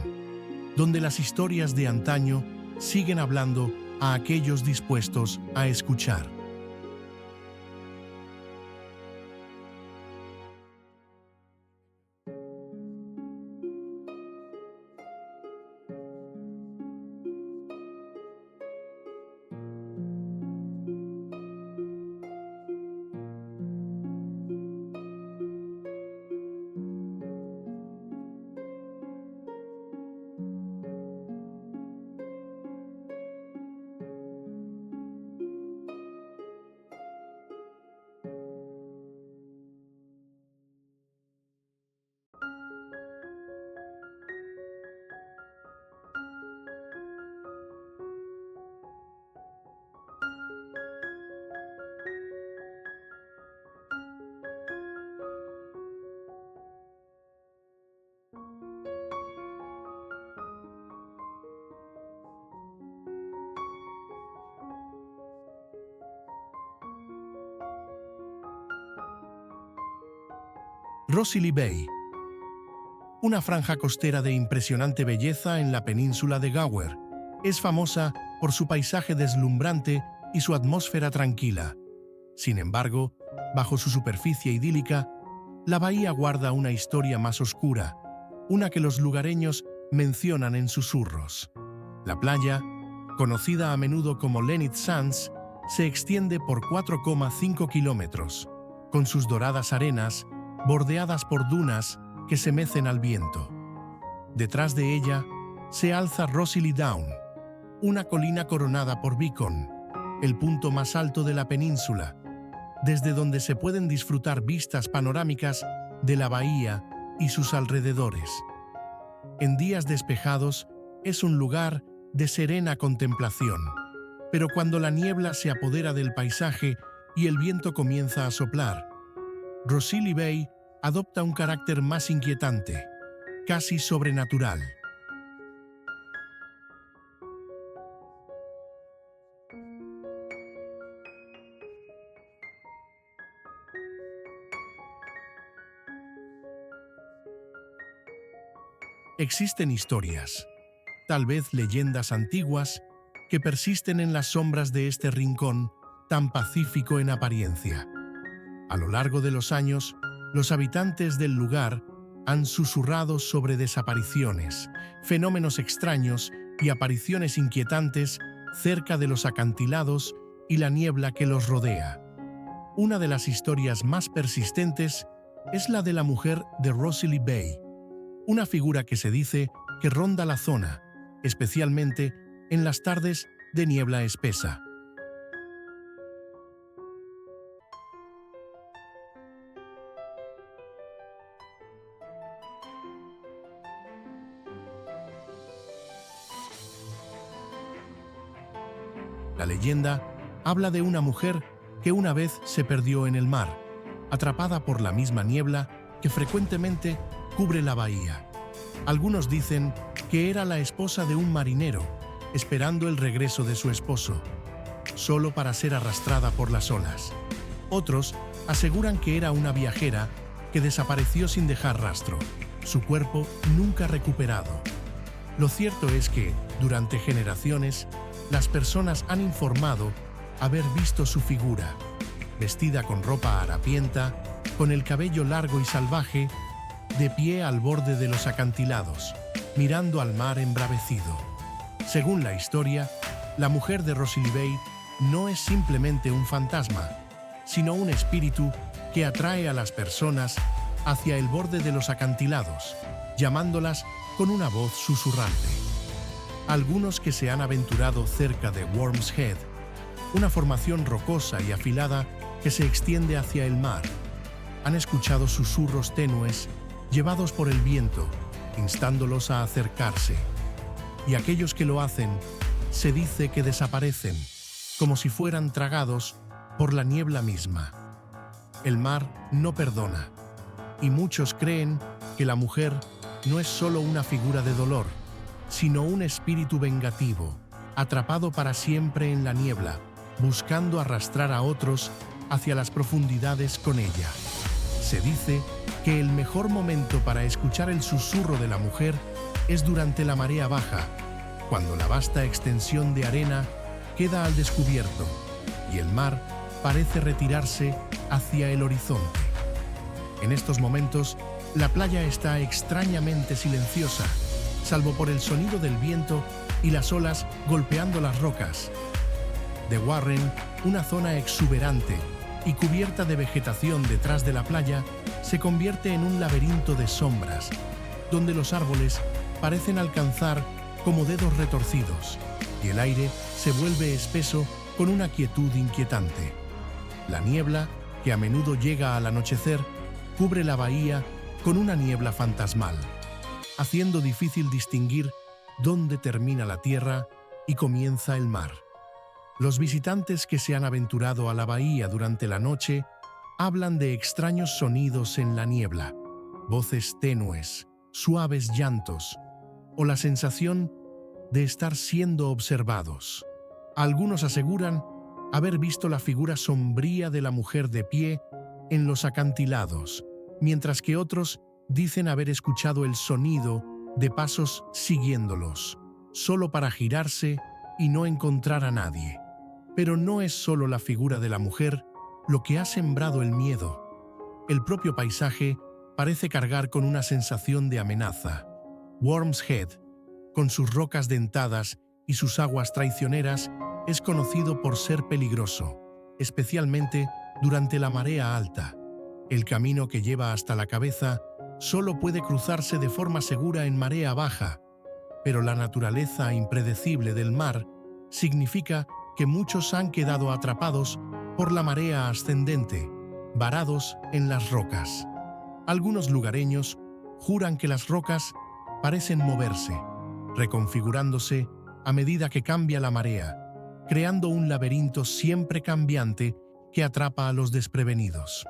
donde las historias de antaño siguen hablando a aquellos dispuestos a escuchar. Rosylie Bay. Una franja costera de impresionante belleza en la península de Gower. Es famosa por su paisaje deslumbrante y su atmósfera tranquila. Sin embargo, bajo su superficie idílica, la bahía guarda una historia más oscura, una que los lugareños mencionan en susurros. La playa, conocida a menudo como Lenith Sands, se extiende por 4,5 kilómetros, con sus doradas arenas, bordeadas por dunas que se mecen al viento. Detrás de ella se alza Rosylie Down, una colina coronada por Beacon, el punto más alto de la península, desde donde se pueden disfrutar vistas panorámicas de la bahía y sus alrededores. En días despejados es un lugar de serena contemplación, pero cuando la niebla se apodera del paisaje y el viento comienza a soplar, Rosylie Bay adopta un carácter más inquietante, casi sobrenatural. Existen historias, tal vez leyendas antiguas, que persisten en las sombras de este rincón tan pacífico en apariencia. A lo largo de los años, los habitantes del lugar han susurrado sobre desapariciones, fenómenos extraños y apariciones inquietantes cerca de los acantilados y la niebla que los rodea. Una de las historias más persistentes es la de la mujer de Rosylie Bay, una figura que se dice que ronda la zona, especialmente en las tardes de niebla espesa. La leyenda habla de una mujer que una vez se perdió en el mar, atrapada por la misma niebla que frecuentemente cubre la bahía. Algunos dicen que era la esposa de un marinero, esperando el regreso de su esposo, solo para ser arrastrada por las olas. Otros aseguran que era una viajera que desapareció sin dejar rastro, su cuerpo nunca recuperado. Lo cierto es que, durante generaciones, las personas han informado haber visto su figura, vestida con ropa harapienta, con el cabello largo y salvaje, de pie al borde de los acantilados, mirando al mar embravecido. Según la historia, la mujer de Rosylie Bay no es simplemente un fantasma, sino un espíritu que atrae a las personas hacia el borde de los acantilados, llamándolas con una voz susurrante. Algunos que se han aventurado cerca de Worm's Head, una formación rocosa y afilada que se extiende hacia el mar, han escuchado susurros tenues llevados por el viento, instándolos a acercarse. Y aquellos que lo hacen, se dice que desaparecen, como si fueran tragados por la niebla misma. El mar no perdona, y muchos creen que la mujer no es solo una figura de dolor, sino un espíritu vengativo, atrapado para siempre en la niebla, buscando arrastrar a otros hacia las profundidades con ella. Se dice que el mejor momento para escuchar el susurro de la mujer es durante la marea baja, cuando la vasta extensión de arena queda al descubierto y el mar parece retirarse hacia el horizonte. En estos momentos, la playa está extrañamente silenciosa, salvo por el sonido del viento y las olas golpeando las rocas. The Warren, una zona exuberante y cubierta de vegetación detrás de la playa, se convierte en un laberinto de sombras, donde los árboles parecen alcanzar como dedos retorcidos, y el aire se vuelve espeso con una quietud inquietante. La niebla, que a menudo llega al anochecer, cubre la bahía con una niebla fantasmal, haciendo difícil distinguir dónde termina la tierra y comienza el mar. Los visitantes que se han aventurado a la bahía durante la noche hablan de extraños sonidos en la niebla, voces tenues, suaves llantos, o la sensación de estar siendo observados. Algunos aseguran haber visto la figura sombría de la mujer de pie en los acantilados, mientras que otros dicen haber escuchado el sonido de pasos siguiéndolos, solo para girarse y no encontrar a nadie. Pero no es solo la figura de la mujer lo que ha sembrado el miedo. El propio paisaje parece cargar con una sensación de amenaza. Worm's Head, con sus rocas dentadas y sus aguas traicioneras, es conocido por ser peligroso, especialmente durante la marea alta. El camino que lleva hasta la cabeza solo puede cruzarse de forma segura en marea baja, pero la naturaleza impredecible del mar significa que muchos han quedado atrapados por la marea ascendente, varados en las rocas. Algunos lugareños juran que las rocas parecen moverse, reconfigurándose a medida que cambia la marea, creando un laberinto siempre cambiante que atrapa a los desprevenidos.